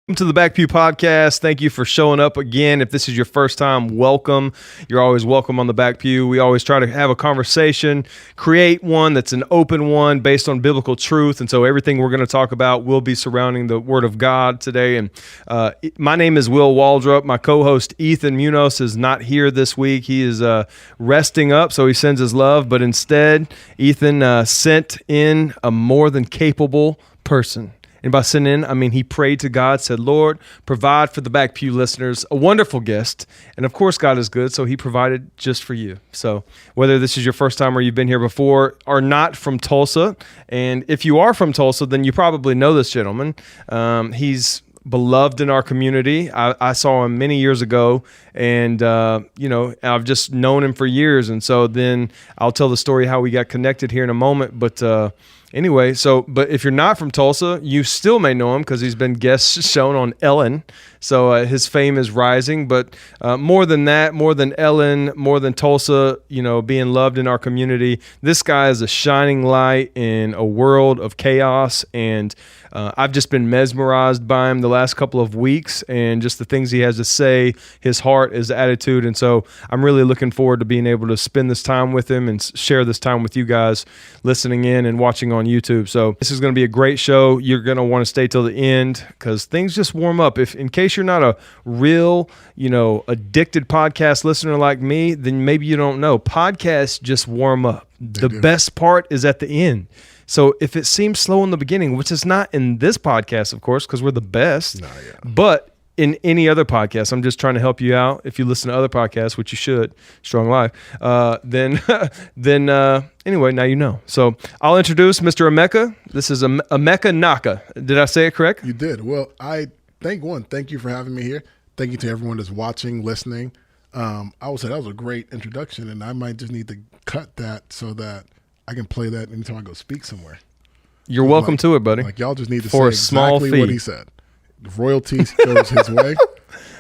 Welcome to the Back Pew podcast. Thank you for showing up again. If this is your first time, welcome. You're always welcome on the Back Pew. We always try to have a conversation, create one that's an open one based on biblical truth. And so everything we're going to talk about will be surrounding the Word of God today. And my name is Will Waldrop. My co-host Ethan Munoz is not here this week. He is resting up, so he sends his love. But instead, Ethan sent in a more than capable person. And by sending in, I mean he prayed to God, said, Lord, provide for the Back Pew listeners a wonderful guest. And of course, God is good, so he provided just for you. So whether this is your first time or you've been here before or not from Tulsa, and if you are from Tulsa, then you probably know this gentleman. He's beloved in our community. I saw him many years ago, and I've just known him for years. And so then I'll tell the story how we got connected here in a moment. But anyway, but if you're not from Tulsa, you still may know him because he's been guest shown on Ellen. So his fame is rising. But more than that, more than Ellen, more than Tulsa, being loved in our community, this guy is a shining light in a world of chaos. And I've just been mesmerized by him the last couple of weeks and just the things he has to say, his heart, his attitude. And so I'm really looking forward to being able to spend this time with him and share this time with you guys listening in and watching on YouTube. So this is going to be a great show. You're going to want to stay till the end because things just warm up. If in case you're not a real, addicted podcast listener like me, then maybe you don't know. Podcasts just warm up. The best part is at the end. So if it seems slow in the beginning, which is not in this podcast, of course, because we're the best, but in any other podcast, I'm just trying to help you out. If you listen to other podcasts, which you should, Strong Life, then anyway, now you know. So I'll introduce Mr. Emeka. This is Emeka Nnaka. Did I say it correct? You did. Well, thank you for having me here. Thank you to everyone that's watching, listening. I would say that was a great introduction, and I might just need to cut that so that I can play that anytime I go speak somewhere. You're welcome to it, buddy. Y'all just need to for say a small exactly fee. What he said. The royalties goes his way.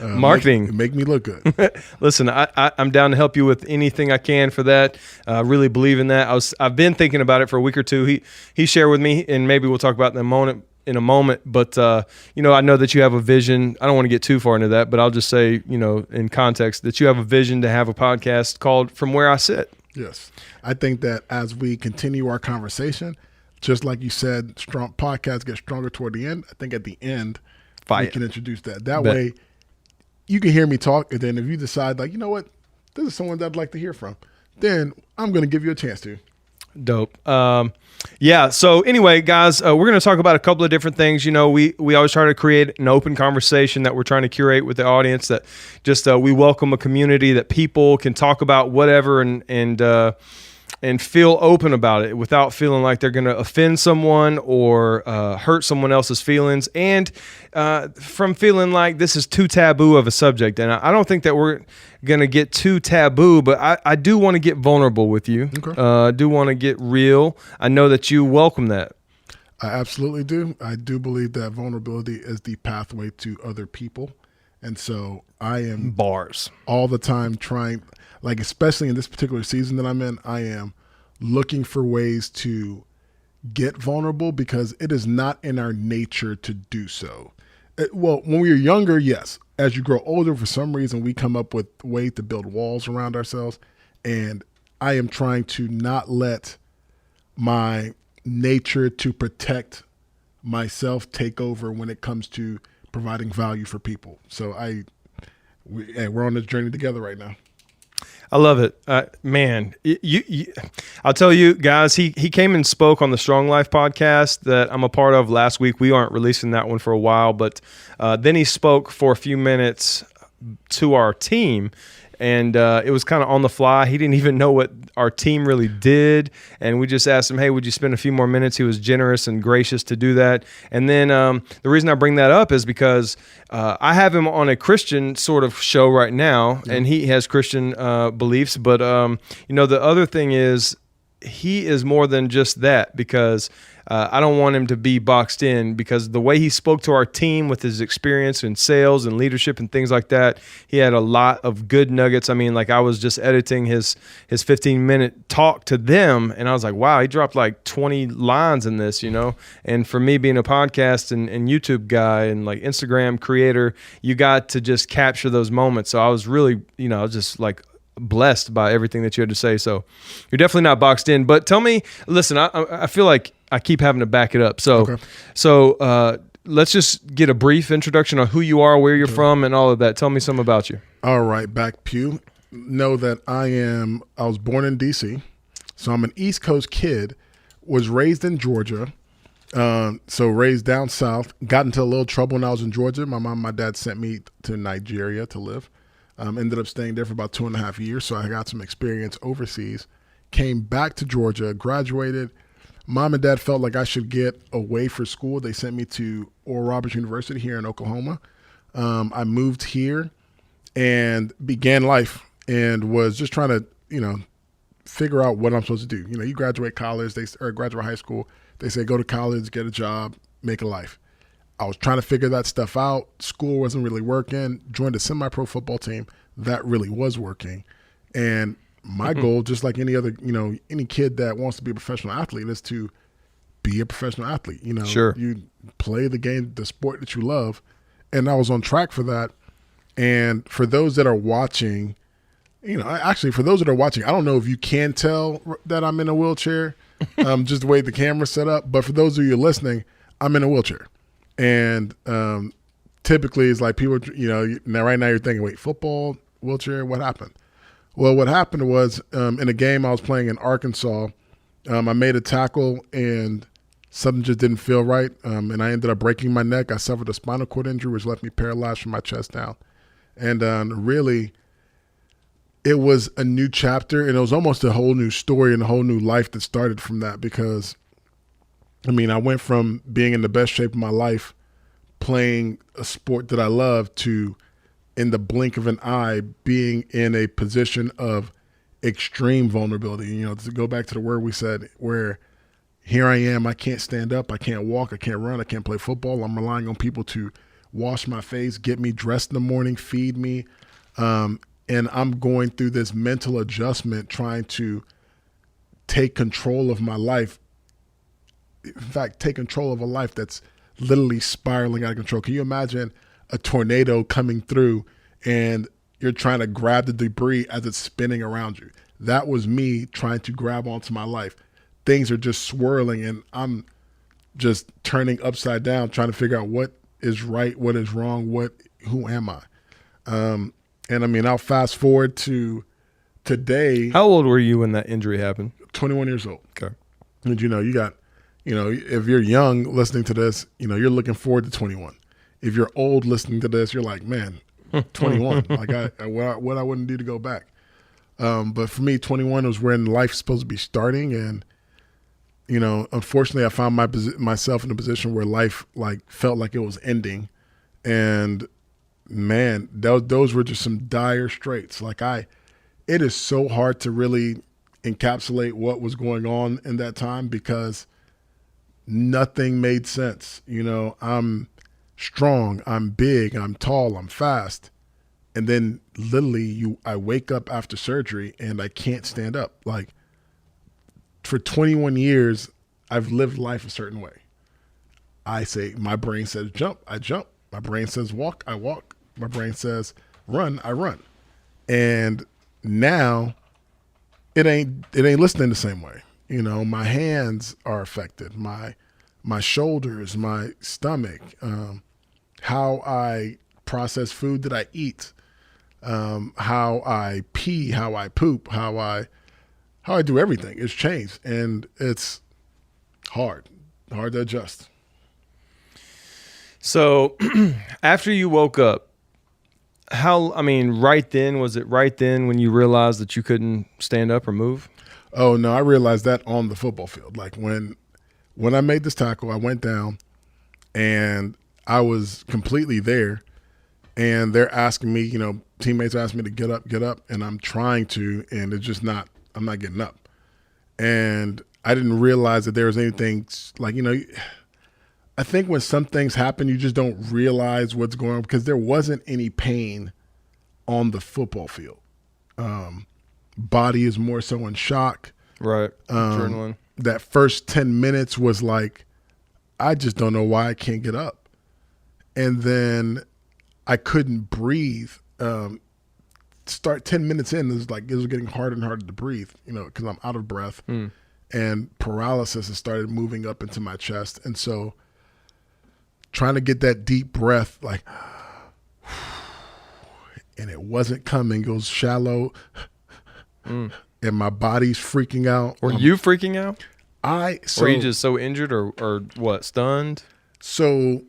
Marketing. Make me look good. Listen, I'm down to help you with anything I can for that. Really believe in that. I've been thinking about it for a week or two. He shared with me, and maybe we'll talk about it in a moment. But, I know that you have a vision. I don't want to get too far into that, but I'll just say, in context, that you have a vision to have a podcast called From Where I Sit. Yes. I think that as we continue our conversation, just like you said, strong podcasts get stronger toward the end. I think at the end, we can introduce that. That way, you can hear me talk, and then if you decide, you know what, this is someone that I'd like to hear from, then I'm going to give you a chance to. Dope. So anyway, guys, we're going to talk about a couple of different things. We always try to create an open conversation that we're trying to curate with the audience, that just we welcome a community that people can talk about whatever and feel open about it without feeling like they're going to offend someone or hurt someone else's feelings, and from feeling like this is too taboo of a subject. And I don't think that we're going to get too taboo, but I do want to get vulnerable with you. Okay. I do want to get real. I know that you welcome that. I absolutely do. I do believe that vulnerability is the pathway to other people. And so I am bars all the time trying, especially in this particular season that I'm in, I am looking for ways to get vulnerable because it is not in our nature to do so. When we were younger, yes. As you grow older, for some reason, we come up with ways to build walls around ourselves. And I am trying to not let my nature to protect myself take over when it comes to providing value for people. So we're on this journey together right now. I love it. Man, I'll tell you guys, he came and spoke on the Strong Life podcast that I'm a part of last week. We aren't releasing that one for a while, but then he spoke for a few minutes to our team, and it was kind of on the fly. He didn't even know what our team really did, and we just asked him, hey, would you spend a few more minutes? He was generous and gracious to do that. And then the reason I bring that up is because I have him on a Christian sort of show right now, and he has Christian beliefs. But, the other thing is he is more than just that, because I don't want him to be boxed in, because the way he spoke to our team with his experience in sales and leadership and things like that, he had a lot of good nuggets. I mean, like, I was just editing his 15-minute talk to them, and I was like, wow, he dropped like 20 lines in this, And for me being a podcast and YouTube guy and like Instagram creator, you got to just capture those moments. So I was really, just like blessed by everything that you had to say. So you're definitely not boxed in. But tell me, listen, I feel like I keep having to back it up. So, let's just get a brief introduction on who you are, where you're from, and all of that. Tell me something about you. All right, Back Pew. Know that I was born in D.C., so I'm an East Coast kid, was raised in Georgia, so raised down south, got into a little trouble when I was in Georgia. My mom and my dad sent me to Nigeria to live. Ended up staying there for about 2.5 years, so I got some experience overseas. Came back to Georgia, graduated. Mom and dad felt like I should get away for school. They sent me to Oral Roberts University here in Oklahoma. I moved here and began life and was just trying to, figure out what I'm supposed to do. You graduate college, or graduate high school. They say go to college, get a job, make a life. I was trying to figure that stuff out. School wasn't really working. Joined a semi-pro football team that really was working. And my goal, just like any other, any kid that wants to be a professional athlete, is to be a professional athlete. Sure. You play the game, the sport that you love. And I was on track for that. And for those that are watching, for those that are watching, I don't know if you can tell that I'm in a wheelchair, just the way the camera's set up. But for those of you listening, I'm in a wheelchair. And typically it's like people, now right now you're thinking, wait, football, wheelchair, what happened? Well, what happened was in a game I was playing in Arkansas, I made a tackle and something just didn't feel right. And I ended up breaking my neck. I suffered a spinal cord injury, which left me paralyzed from my chest down. And really, it was a new chapter, and it was almost a whole new story and a whole new life that started from that, because I went from being in the best shape of my life, playing a sport that I love, to, in the blink of an eye, being in a position of extreme vulnerability. To go back to the word we said, where here I am, I can't stand up, I can't walk, I can't run, I can't play football. I'm relying on people to wash my face, get me dressed in the morning, feed me. And I'm going through this mental adjustment, trying to take control of my life. In fact, take control of a life that's literally spiraling out of control. Can you imagine a tornado coming through and you're trying to grab the debris as it's spinning around you? That was me trying to grab onto my life. Things are just swirling and I'm just turning upside down, trying to figure out what is right, what is wrong, who am I? And I'll fast forward to today. How old were you when that injury happened? 21 years old. Okay. And you got, if you're young listening to this, you're looking forward to 21. If you're old listening to this, you're like, man, 21. Like what I wouldn't do to go back. But for me, 21 was when life's supposed to be starting. And, unfortunately I found myself in a position where life felt like it was ending. And man, those were just some dire straits. It is so hard to really encapsulate what was going on in that time, because nothing made sense. I'm strong, I'm big, I'm tall, I'm fast. And then literally I wake up after surgery and I can't stand up. For 21 years, I've lived life a certain way. I say, my brain says jump, I jump. My brain says walk, I walk. My brain says run, I run. And now it ain't listening the same way. My hands are affected, my shoulders, my stomach, how I process food that I eat, how I pee, how I poop, how I do everything. It's changed, and it's hard to adjust. So after you woke up, was it right then when you realized that you couldn't stand up or move? Oh no, I realized that on the football field. When I made this tackle, I went down and I was completely there, and they're asking me, teammates asked me to get up, and I'm trying to, and I'm not getting up. And I didn't realize that there was anything like, I think when some things happen, you just don't realize what's going on because there wasn't any pain on the football field. Body is more so in shock. Right. Adrenaline. That first 10 minutes was like, I just don't know why I can't get up. And then I couldn't breathe. Start 10 minutes in, it was getting harder and harder to breathe, because I'm out of breath. And paralysis has started moving up into my chest. And so trying to get that deep breath, like, and it wasn't coming. It was shallow. And my body's freaking out. Were you freaking out? Were you just so injured or what, stunned? So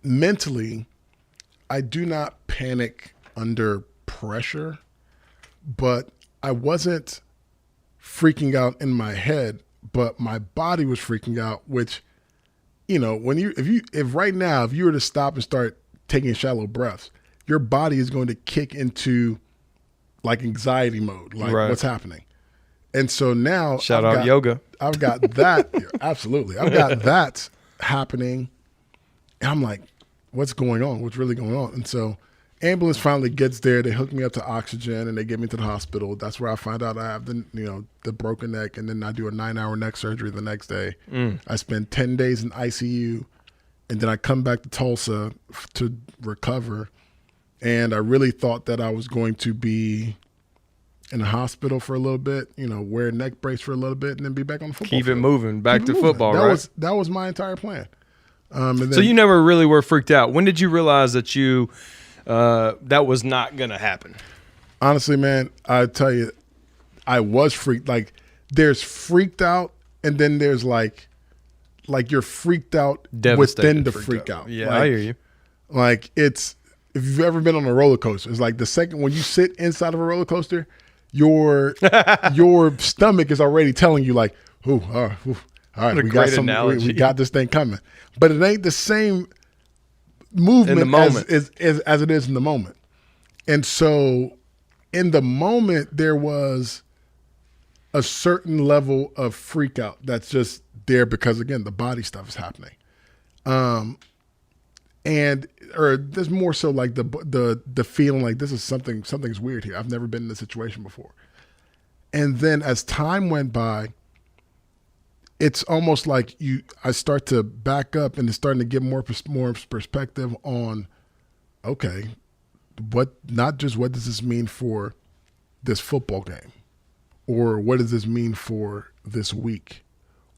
mentally, I do not panic under pressure, but I wasn't freaking out in my head, but my body was freaking out, which, if right now, if you were to stop and start taking shallow breaths, your body is going to kick into like anxiety mode, like what's happening. And so now shout out yoga. I've got that. Absolutely. I've got that happening. And I'm like, what's going on? What's really going on? And so ambulance finally gets there. They hook me up to oxygen and they get me to the hospital. That's where I find out I have the broken neck. And then I do a 9-hour neck surgery the next day. I spend 10 days in ICU. And then I come back to Tulsa to recover. And I really thought that I was going to be in the hospital for a little bit, wear a neck brace for a little bit, and then be back on the football field. Keep it moving, back to football, right? That was my entire plan. And then, so you never really were freaked out. When did you realize that that was not going to happen? Honestly, man, I tell you, I was freaked. Like, there's freaked out, and then there's like you're freaked out within the freak out. Yeah, I hear you. Like, if you've ever been on a roller coaster, it's like the second when you sit inside of a roller coaster, your stomach is already telling you like, all right, we got this thing coming. But it ain't the same movement in the moment. as it is in the moment. And so in the moment, there was a certain level of freak out that's just there because, again, the body stuff is happening. Or there's more so like the feeling like this is something's weird here. I've never been in this situation before. And then as time went by, it's almost like I start to back up and it's starting to get more perspective on, okay, not just what does this mean for this football game, or what does this mean for this week,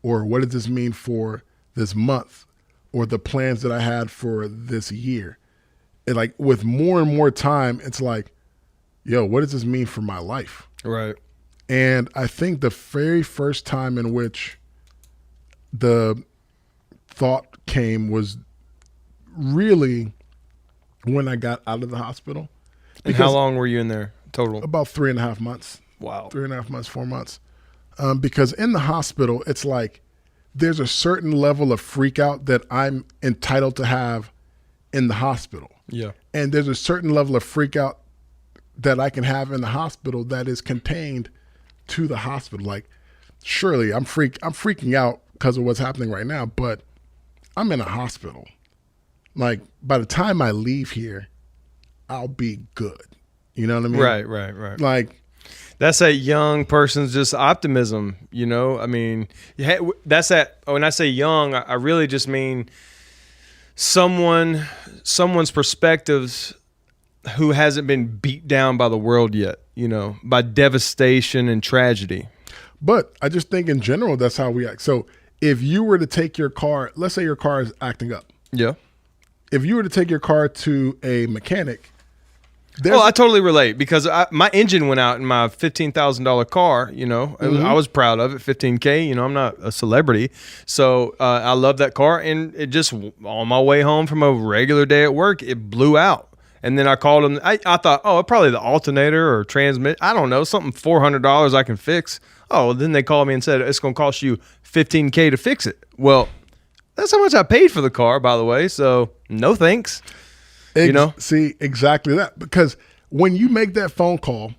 or what does this mean for this month, or the plans that I had for this year. And like with more and more time, it's like, yo, what does this mean for my life? Right. And I think the very first time in which the thought came was really when I got out of the hospital. And how long were you in there total? About 3.5 months. Wow. 3.5 months, 4 months. Because in the hospital, it's like there's a certain level of freak out that I'm entitled to have in the hospital. Yeah. And there's a certain level of freak out that I can have in the hospital that is contained to the hospital. Like, surely I'm freaking out because of what's happening right now, but I'm in a hospital. Like, by the time I leave here, I'll be good. You know what I mean? Right. Like, that's that young person's just optimism, I mean, that's that. When I say young, I really just mean someone's perspectives who hasn't been beat down by the world yet, by devastation and tragedy. But I just think in general, that's how we act. So if you were to take your car, let's say your car is acting up. Yeah. If you were to take your car to a mechanic, I totally relate because my engine went out in my $15,000 car. I was proud of it. $15K. I'm not a celebrity, so I love that car. And it just on my way home from a regular day at work, it blew out. And then I called them. I thought, probably the alternator or transmit. I don't know, something $400 I can fix. Then they called me and said it's going to cost you $15K to fix it. Well, that's how much I paid for the car, by the way. So no thanks. See, exactly that. Because when you make that phone call,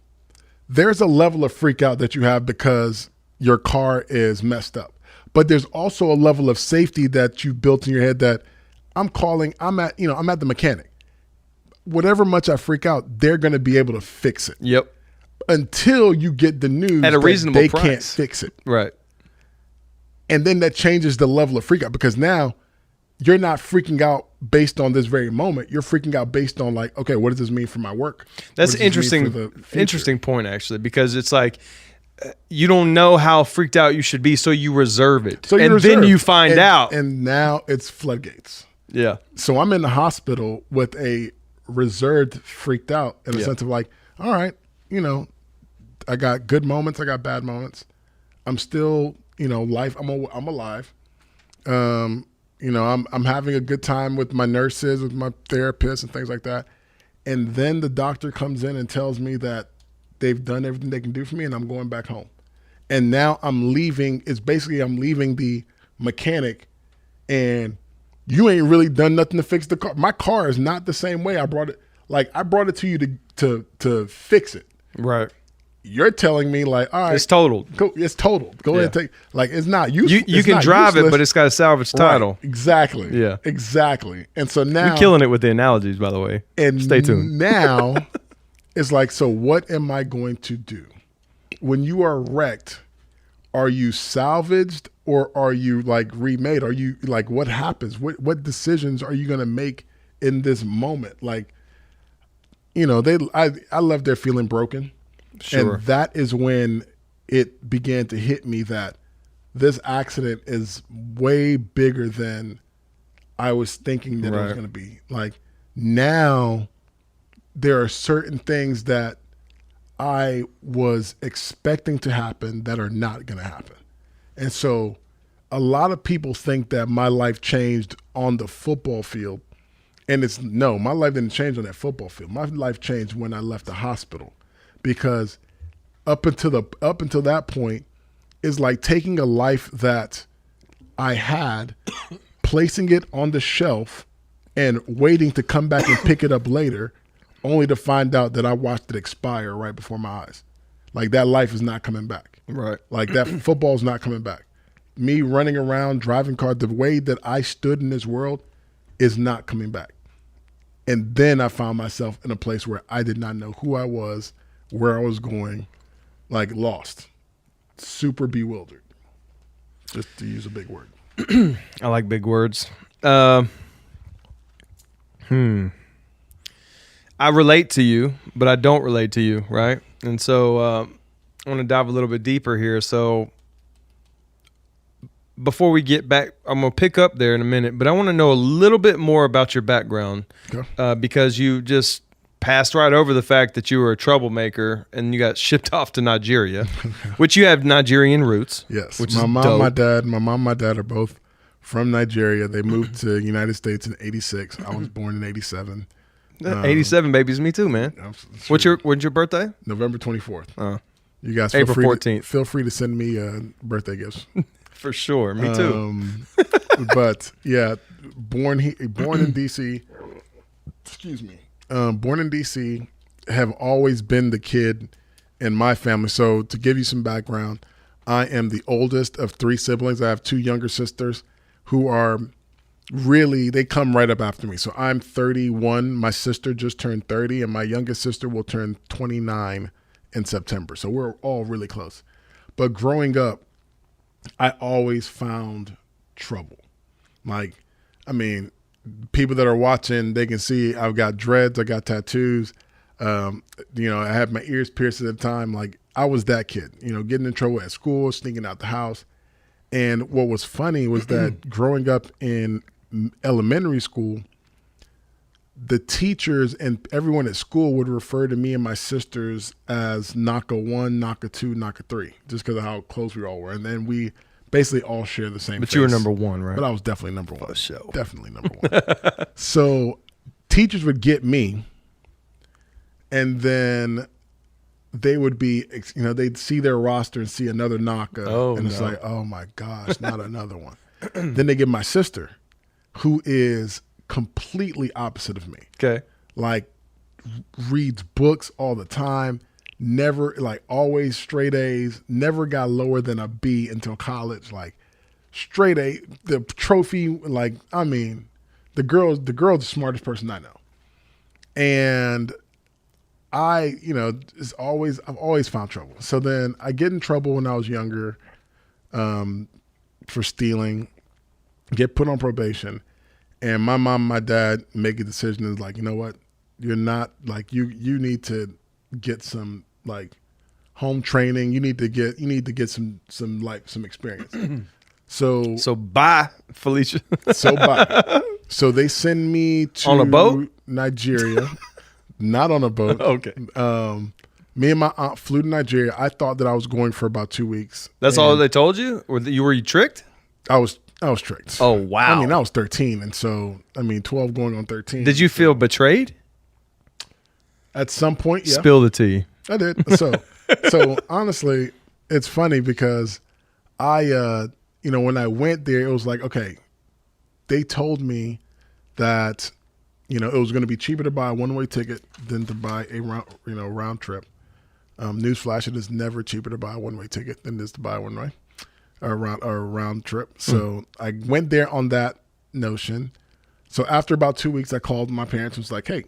there's a level of freak out that you have because your car is messed up. But there's also a level of safety that you built in your head that I'm at the mechanic. Whatever much I freak out, they're going to be able to fix it. Yep. Until you get the news at a reasonable they price. Can't fix it. Right. And then that changes the level of freak out, because now you're not freaking out based on this very moment. You're freaking out based on like, okay, what does this mean for my work? That's interesting point, actually, because it's like you don't know how freaked out you should be, so you reserve it. Then you find out. And now it's floodgates. Yeah. So I'm in the hospital with a reserved freaked out in a sense of like, all right, I got good moments, I got bad moments. I'm still, I'm alive. I'm having a good time with my nurses, with my therapists and things like that. And then the doctor comes in and tells me that they've done everything they can do for me and I'm going back home. And now I'm leaving the mechanic, and you ain't really done nothing to fix the car. My car is not the same way. I brought it to you to fix it. Right. You're telling me like, all right, it's totaled. It's totaled. Go ahead and take, like, it's not useful. You can drive it, but it's got a salvage title. Right. Exactly. Yeah. Exactly. And so now you're killing it with the analogies, by the way. And stay tuned. Now it's like, so what am I going to do? When you are wrecked, are you salvaged or are you like remade? Are you like, what happens? What decisions are you going to make in this moment? Like, I left there feeling broken. Sure. And that is when it began to hit me that this accident is way bigger than I was thinking that it was going to be. Like, now there are certain things that I was expecting to happen that are not going to happen. And so a lot of people think that my life changed on the football field. And my life didn't change on that football field. My life changed when I left the hospital. Because up until that point is like taking a life that I had, placing it on the shelf and waiting to come back and pick it up later, only to find out that I watched it expire right before my eyes. Like, that life is not coming back. Right. Like, that football is not coming back. Me running around, driving cars, the way that I stood in this world is not coming back. And then I found myself in a place where I did not know who I was, where I was going, like lost, super bewildered, just to use a big word. I like big words. I relate to you, but I don't relate to you, right? And so I want to dive a little bit deeper here. So before we get back, I'm going to pick up there in a minute, but I want to know a little bit more about your background, because you just passed right over the fact that you were a troublemaker and you got shipped off to Nigeria, which you have Nigerian roots. Yes. Which my is mom, dope. my mom, my dad are both from Nigeria. They moved to the United States in 86. I was born in 87. 87 babies, me too, man. When's your birthday? November 24th. You guys April 14th. Feel free to send me birthday gifts. For sure. Me too. But yeah, born in DC. Excuse me. Born in DC, have always been the kid in my family. So to give you some background, I am the oldest of 3 siblings. I have 2 younger sisters who are they come right up after me. So I'm 31. My sister just turned 30, and my youngest sister will turn 29 in September. So we're all really close. But growing up, I always found trouble. Like, I mean, people that are watching, they can see I've got dreads, I got tattoos. I had my ears pierced at the time. Like, I was that kid, getting in trouble at school, sneaking out the house. And what was funny was that growing up in elementary school, the teachers and everyone at school would refer to me and my sisters as Nnaka 1, Nnaka 2, Nnaka 3, just because of how close we all were. And then we basically all share the same face. You were number 1, right? But I was definitely number 1. For sure. Definitely number 1. So teachers would get me, and then they would be, they'd see their roster and see another Nnaka. And it's like, oh my gosh, not another one. Then they get my sister, who is completely opposite of me. Okay. Like, reads books all the time, never, like, always straight A's, never got lower than a B until college, like straight A, the trophy. Like, I mean, the girl's the smartest person I know. And I've always found trouble. So then I get in trouble when I was younger, for stealing, get put on probation. And my mom and my dad make a decision. Is like, you know what? You're not like, you need to get some like home training. You need to get some experience. So bye, Felicia. bye. So they send me to on a boat? Nigeria, not on a boat. Okay. Me and my aunt flew to Nigeria. I thought that I was going for about 2 weeks. That's all they told you? Or were you tricked? I was tricked. Oh, wow. I mean, I was 13. And so, 12 going on 13. Did you feel betrayed? At some point, yeah. Spill the tea. I did. So honestly, it's funny because I, when I went there, it was like, okay, they told me that, it was going to be cheaper to buy a one-way ticket than to buy a round trip. Newsflash, it is never cheaper to buy a one-way ticket than it is to buy a one-way or a round trip. So I went there on that notion. So after about 2 weeks, I called my parents and was like, hey,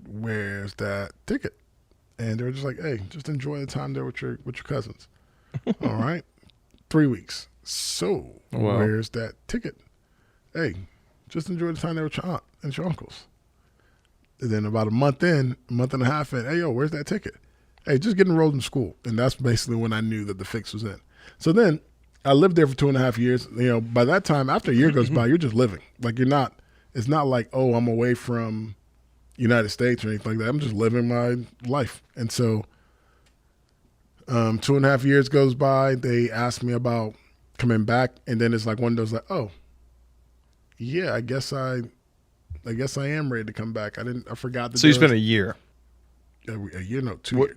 where's that ticket? And they were just like, hey, just enjoy the time there with your cousins. All right. 3 weeks. So where's that ticket? Hey, just enjoy the time there with your aunt and your uncles. And then about a month and a half in, hey, yo, where's that ticket? Hey, just get enrolled in school. And that's basically when I knew that the fix was in. So then I lived there for 2.5 years. By that time, after a year goes by, you're just living. Like it's not like, oh, I'm away from United States or anything like that. I'm just living my life. And so 2.5 years goes by. They asked me about coming back. And then it's like one of those like, oh, yeah, I guess I am ready to come back. I forgot. So you spent a year. A year, no, 2 years.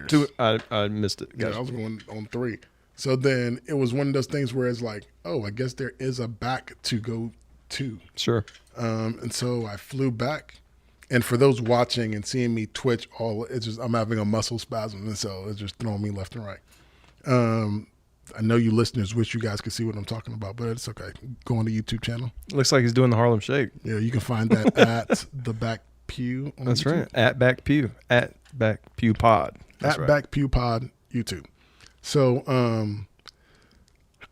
2 years. I missed it. Gotcha. Yeah, I was going on 3. So then it was one of those things where it's like, oh, I guess there is a back to go to. Sure. And so I flew back. And for those watching and seeing me twitch, I'm having a muscle spasm. And so it's just throwing me left and right. I know you listeners wish you guys could see what I'm talking about, but it's okay. Go on the YouTube channel. Looks like he's doing the Harlem Shake. Yeah, you can find that at the Back Pew. That's YouTube. right. At Back Pew. At Back Pew Pod. That's right. Back Pew Pod YouTube. So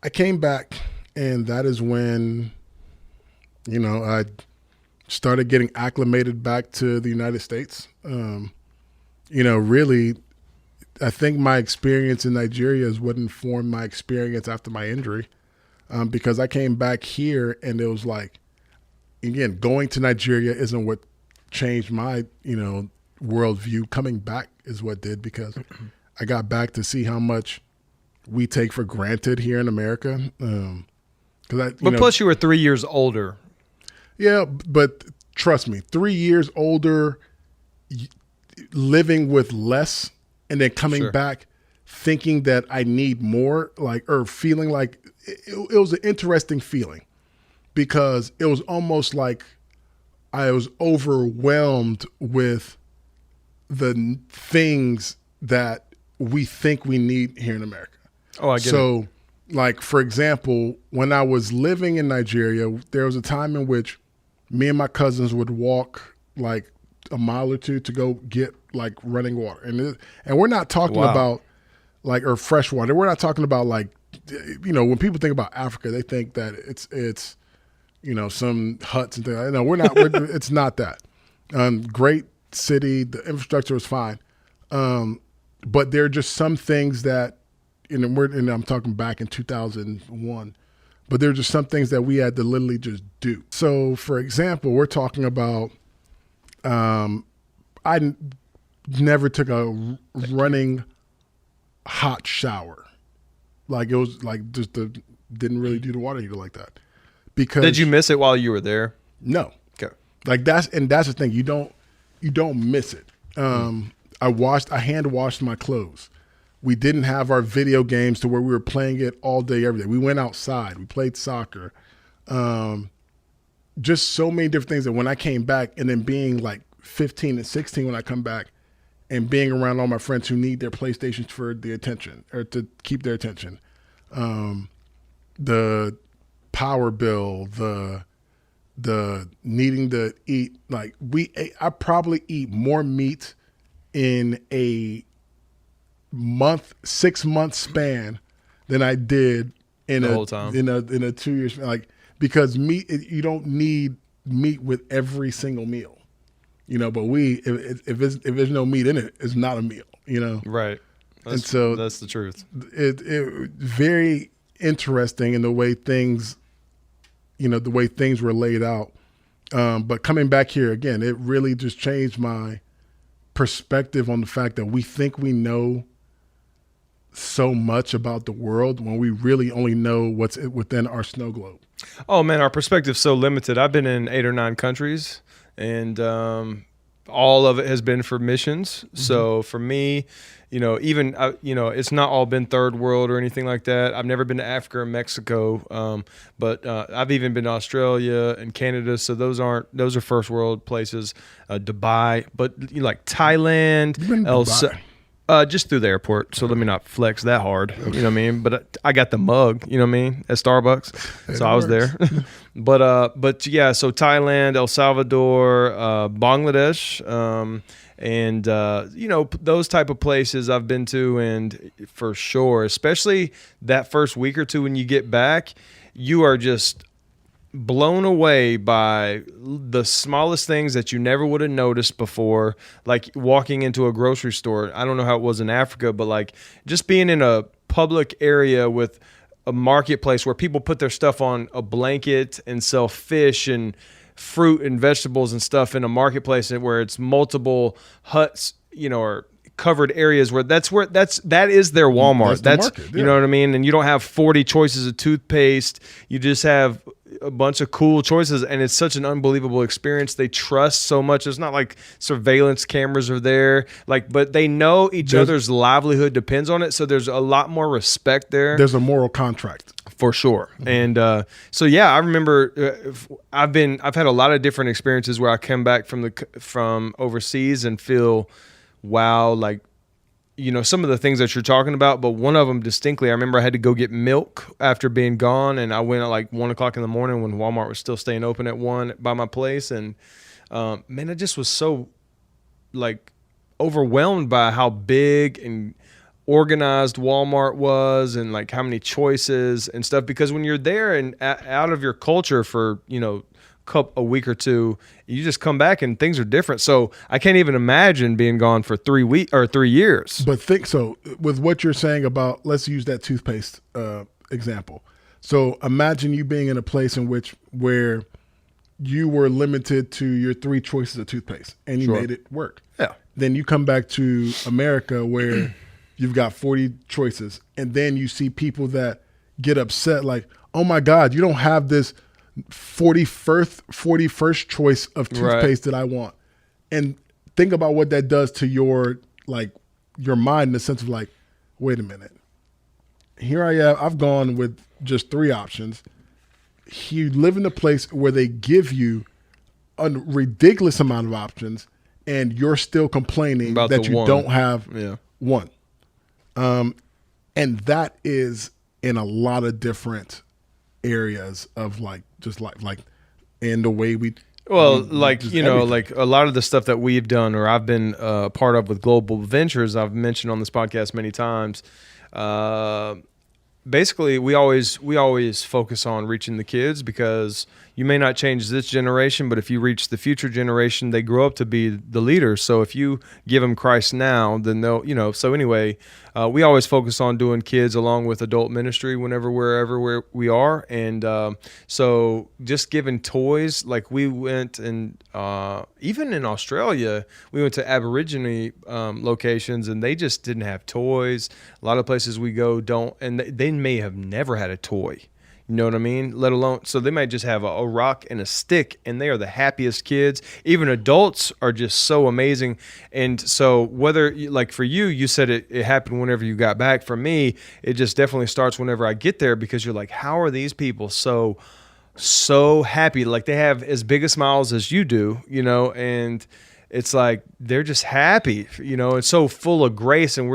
I came back, and that is when, I started getting acclimated back to the United States. Really, I think my experience in Nigeria is what informed my experience after my injury, because I came back here and it was like, again, going to Nigeria isn't what changed my, worldview. Coming back is what did, because I got back to see how much we take for granted here in America. Plus you were 3 years older. Yeah, but trust me, 3 years older, living with less, and then coming back thinking that I need more, or feeling like it was an interesting feeling, because it was almost like I was overwhelmed with the things that we think we need here in America. Oh, I get it. So, for example, when I was living in Nigeria, there was a time in which me and my cousins would walk like a mile or two to go get like running water. And we're not talking about or fresh water. We're not talking about when people think about Africa, they think that it's some huts and things. No, we're not. It's not that. Great city. The infrastructure was fine. But there are just some things that, and I'm talking back in 2001, but there are just some things that we had to literally just do. So, for example, we're talking about, I never took a running hot shower. It was didn't really do the water heater like that. Because did you miss it while you were there? No. Okay. That's the thing. You don't miss it. I hand washed my clothes. We didn't have our video games to where we were playing it all day, every day. We went outside. We played soccer. Just so many different things that when I came back, and then being like 15 and 16 when I come back, and being around all my friends who need their PlayStations for the attention, or to keep their attention. the power bill, the needing to eat. Like I probably eat more meat in a 6 month span than I did in The a whole time. in a 2 years. Like, because meat, you don't need meat with every single meal, but if there's no meat in it, it's not a meal, Right. and so That's the truth. it very interesting in the way things were laid out. But coming back here again, it really just changed my perspective on the fact that we think we know so much about the world when we really only know what's within our snow globe. Oh man, our perspective's so limited. I've been in 8 or 9 countries, and all of it has been for missions. Mm-hmm. So for me, even it's not all been third world or anything like that. I've never been to Africa or Mexico, but I've even been to Australia and Canada. So those are first world places. Dubai, but like Thailand, You've been to Dubai? Just through the airport. So let me not flex that hard. You know what I mean? But I got the mug, at Starbucks. So I was there. But yeah, so Thailand, El Salvador, Bangladesh, and those type of places I've been to, and for sure, especially that first week or two when you get back, you are just blown away by the smallest things that you never would have noticed before, like walking into a grocery store. I don't know how it was in Africa, but like just being in a public area with a marketplace where people put their stuff on a blanket and sell fish and fruit and vegetables and stuff in a marketplace where it's multiple huts, or covered areas where that is their Walmart. That's the market, yeah. You know what I mean? And you don't have 40 choices of toothpaste. You just have a bunch of cool choices, and it's such an unbelievable experience. They trust so much. It's not like surveillance cameras are there, but they know each other's livelihood depends on it. So there's a lot more respect there. There's a moral contract for sure. Mm-hmm. And so yeah, I remember I've had a lot of different experiences where I come back from overseas and feel, wow, some of the things that you're talking about, but one of them distinctly, I remember I had to go get milk after being gone, and I went at 1 o'clock in the morning when Walmart was still staying open at 1 by my place, and man, I just was so overwhelmed by how big and organized Walmart was, and how many choices and stuff, because when you're there and out of your culture for a week or two, you just come back and things are different. So I can't even imagine being gone for 3 weeks or 3 years. But think so with what you're saying about, let's use that toothpaste example. So imagine you being in a place where you were limited to your 3 choices of toothpaste and you made it work. Yeah. Then you come back to America where you've got 40 choices, and then you see people that get upset like, oh my God, you don't have this 41st choice of toothpaste that I want. And think about what that does to your mind, in the sense of wait a minute, here I am, I've gone with just 3 options. You live in a place where they give you a ridiculous amount of options, and you're still complaining about that you don't have one. And that is in a lot of different areas of just life, and the way we a lot of the stuff that we've done or I've been part of with Global Ventures, I've mentioned on this podcast many times. Basically, we always focus on reaching the kids, because you may not change this generation, but if you reach the future generation, they grow up to be the leaders. So if you give them Christ now, then they'll, so anyway, we always focus on doing kids along with adult ministry wherever we are. And so just giving toys, we went and even in Australia, we went to Aborigine locations, and they just didn't have toys. A lot of places we go don't, and they may have never had a toy. You know what I mean? Let alone, so they might just have a rock and a stick, and they are the happiest kids. Even adults are just so amazing. And so whether, for you said it happened whenever you got back. For me, it just definitely starts whenever I get there, because you're like, how are these people so happy? They have as big a smiles as you do, and it's they're just happy, and so full of grace. And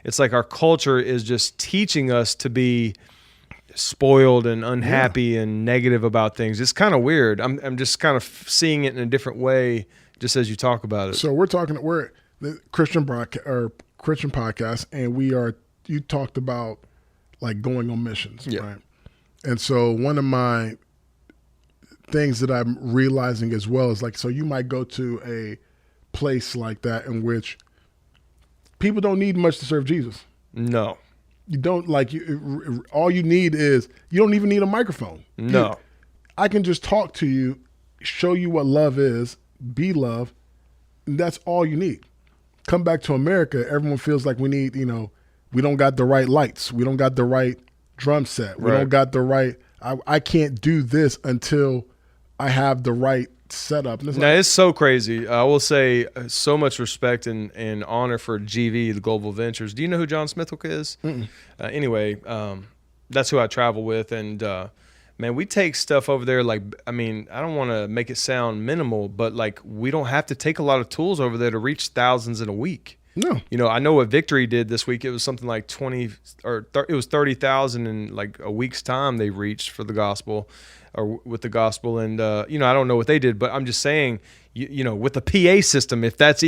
it's our culture is just teaching us to be spoiled and unhappy and negative about things. It's kind of weird. I'm just kind of seeing it in a different way, just as you talk about it. So we're the Christian Christian podcast, and you talked about like going on missions, right? And so one of my things that I'm realizing as well is like, so you might go to a place like that in which people don't need much to serve Jesus. No. You don't all you need is, you don't even need a microphone. No. I can just talk to you, show you what love is, be love, and that's all you need. Come back to America, everyone feels like we need, we don't got the right lights. We don't got the right drum set. We don't got the right, I can't do this until I have the right setup. It's so crazy. I will say so much respect and honor for GV, the Global Ventures. Do you know who John Smithwick is? Anyway, that's who I travel with. And man, we take stuff over there. Like, I mean, I don't want to make it sound minimal, but like, we don't have to take a lot of tools over there to reach thousands in a week. No. I know what Victory did this week. It was something like 30,000 in like a week's time they reached for the gospel, or with the gospel. And, I don't know what they did, but I'm just saying, with the PA system, if that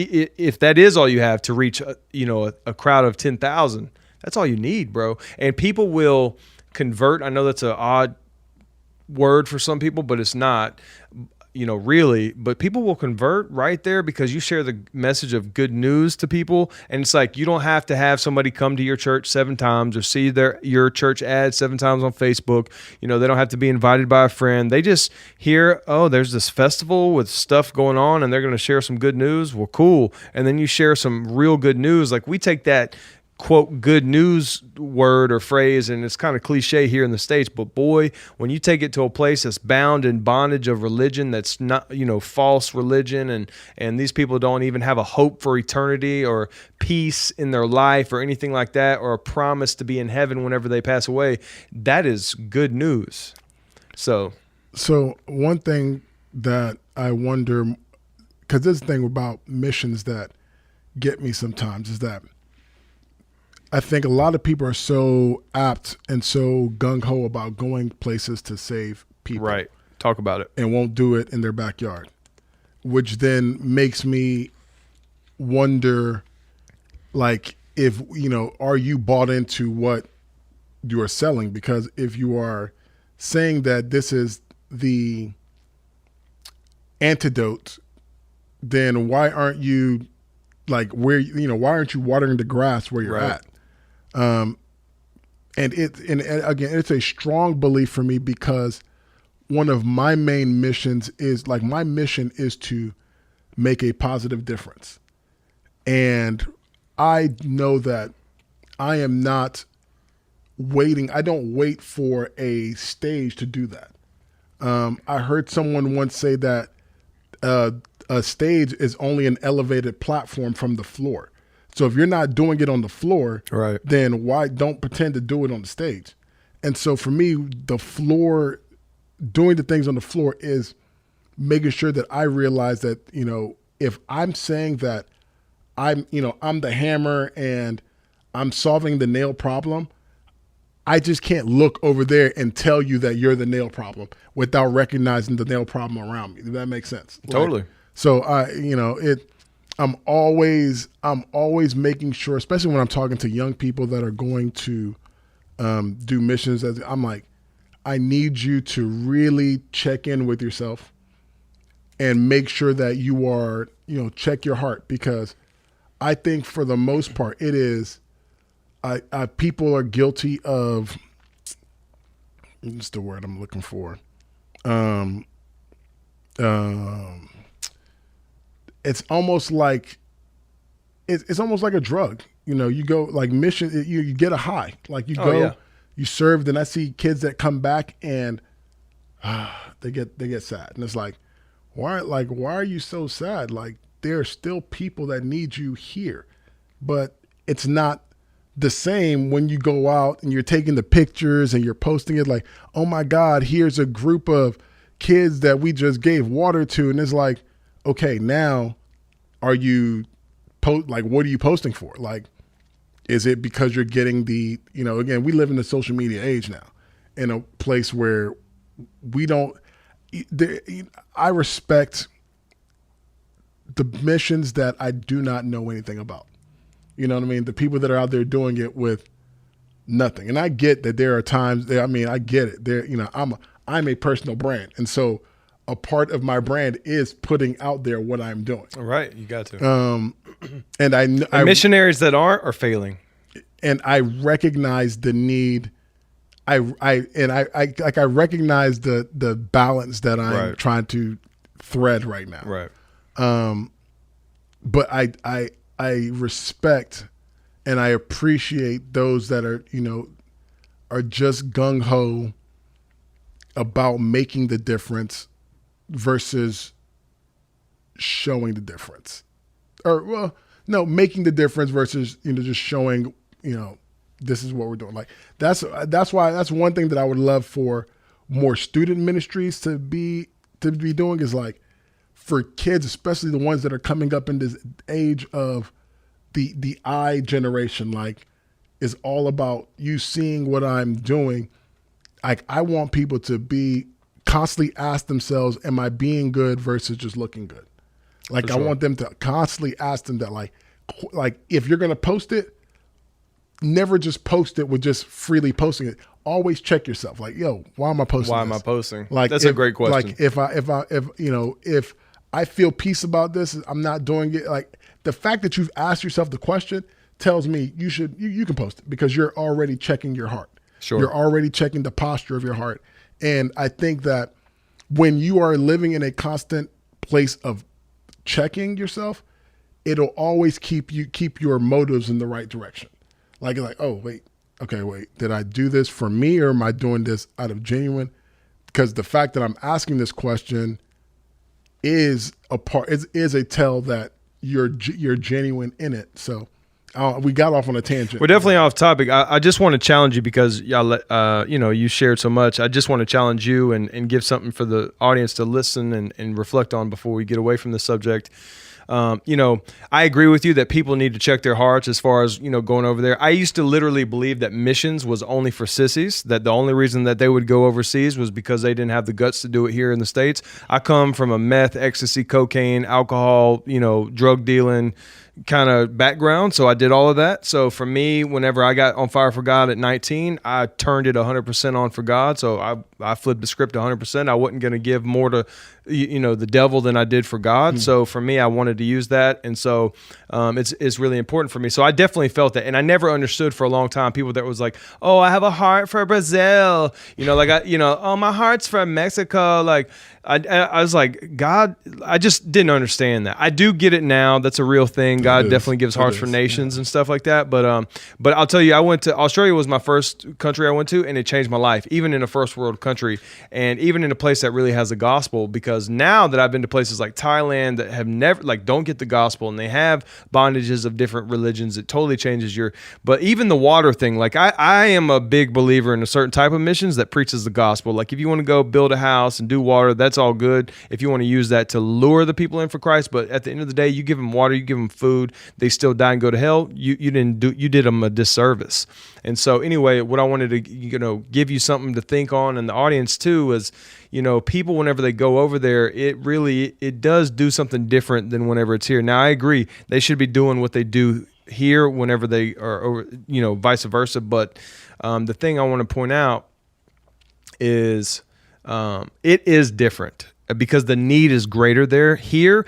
is all you have to reach, a crowd of 10,000, that's all you need, bro. And people will convert. I know that's an odd word for some people, but it's not, really. But people will convert right there because you share the message of good news to people. And it's like, you don't have to have somebody come to your church 7 times or see your church ad 7 times on Facebook. They don't have to be invited by a friend. They just hear, oh, there's this festival with stuff going on and they're going to share some good news. Well, cool. And then you share some real good news. Like, we take that quote good news word or phrase, and it's kind of cliche here in the States, but boy, when you take it to a place that's bound in bondage of religion, that's not, false religion, and these people don't even have a hope for eternity or peace in their life or anything like that, or a promise to be in heaven whenever they pass away, that is good news. So one thing that I wonder, because this thing about missions that get me sometimes, is that I think a lot of people are so apt and so gung-ho about going places to save people. Right. Talk about it. And won't do it in their backyard, which then makes me wonder, like, if, are you bought into what you are selling? Because if you are saying that this is the antidote, then why aren't you, like, why aren't you watering the grass where you're at? And again, it's a strong belief for me, because one of my main missions is, like, my mission is to make a positive difference. And I know that I am not waiting. I don't wait for a stage to do that. I heard someone once say that a stage is only an elevated platform from the floor. So if you're not doing it on the floor, right, then why don't pretend to do it on the stage? And so for me, the floor, doing the things on the floor, is making sure that I realize that, if I'm saying that I'm the hammer and I'm solving the nail problem, I just can't look over there and tell you that you're the nail problem without recognizing the nail problem around me. Does that make sense? Totally. So I'm always making sure, especially when I'm talking to young people that are going to do missions, I'm like, I need you to really check in with yourself and make sure that you are, check your heart, because I think for the most part it is, people are guilty of, what's the word I'm looking for? It's almost like it's almost like a drug. You go, like, mission, you get a high. Like, you go, you serve, then I see kids that come back and they get sad. And it's like, why are you so sad? Like, there are still people that need you here. But it's not the same when you go out and you're taking the pictures and you're posting it like, oh my God, here's a group of kids that we just gave water to. And it's like, okay, now are you what are you posting for? Like, is it because you're getting the, again, we live in the social media age now. in a place where we don't. I respect the missions that I do not know anything about. You know what I mean? The people that are out there doing it with nothing. And I get that there are times there, I mean, I get it. There, you know, I'm a personal brand. And so a part of my brand is putting out there what I'm doing. All right. You got to. And and missionaries that aren't are failing. And I recognize the need. I recognize the balance that I'm trying to thread right now. Right. But I respect and I appreciate those that are, you know, are just gung ho about making the difference versus showing the difference. Or, well, no, making the difference versus, you know, just showing, you know, this is what we're doing. Like that's one thing that I would love for more student ministries to be doing is like for kids, especially the ones that are coming up in this age of the I generation, like is all about you seeing what I'm doing. Like I want people to be constantly ask themselves, am I being good versus just looking good? Like I want them to constantly ask them that like if you're going to post it, never just post it with just freely posting it. Always check yourself. Like, yo, why am I posting? Why am I posting? Like, that's a great question. Like, if I feel peace about this, I'm not doing it. Like, the fact that you've asked yourself the question tells me you can post it because you're already checking your heart. Sure. You're already checking the posture of your heart. And I think that when you are living in a constant place of checking yourself, it'll always keep your motives in the right direction. Like, oh, wait, did I do this for me or am I doing this out of genuine? Because the fact that I'm asking this question is a tell that you're genuine in it. So we got off on a tangent. We're definitely off topic. I just want to challenge you because you shared so much. I just want to challenge you and give something for the audience to listen and reflect on before we get away from the subject. I agree with you that people need to check their hearts as far as, going over there. I used to literally believe that missions was only for sissies, that the only reason that they would go overseas was because they didn't have the guts to do it here in the States. I come from a meth, ecstasy, cocaine, alcohol, drug dealing kind of background. So I did all of that. So for me, whenever I got on fire for God at 19, I turned it 100% on for God. So I flipped the script 100%. I wasn't going to give more to, the devil than I did for God. So for me, I wanted to use that. And so it's really important for me. So I definitely felt that. And I never understood for a long time people that was like, oh, I have a heart for Brazil. Oh, my heart's for Mexico. Like, I was like, God, I just didn't understand that. I do get it now. That's a real thing. God definitely gives hearts for nations and stuff like that. But I'll tell you, I went to Australia was my first country I went to, and it changed my life, even in a first world country, and even in a place that really has the gospel. Because now that I've been to places like Thailand that have never don't get the gospel, and they have bondages of different religions, it totally changes but even the water thing, like I am a big believer in a certain type of missions that preaches the gospel. Like if you want to go build a house and do water, that's all good if you want to use that to lure the people in for Christ. But at the end of the day, you give them water, you give them food, they still die and go to hell. You did them a disservice. And so anyway, what I wanted to give you something to think on, and the audience too, is people whenever they go over there, it does do something different than whenever it's here. Now I agree they should be doing what they do here whenever they are over, vice versa. But the thing I want to point out is it is different because the need is greater there. Here,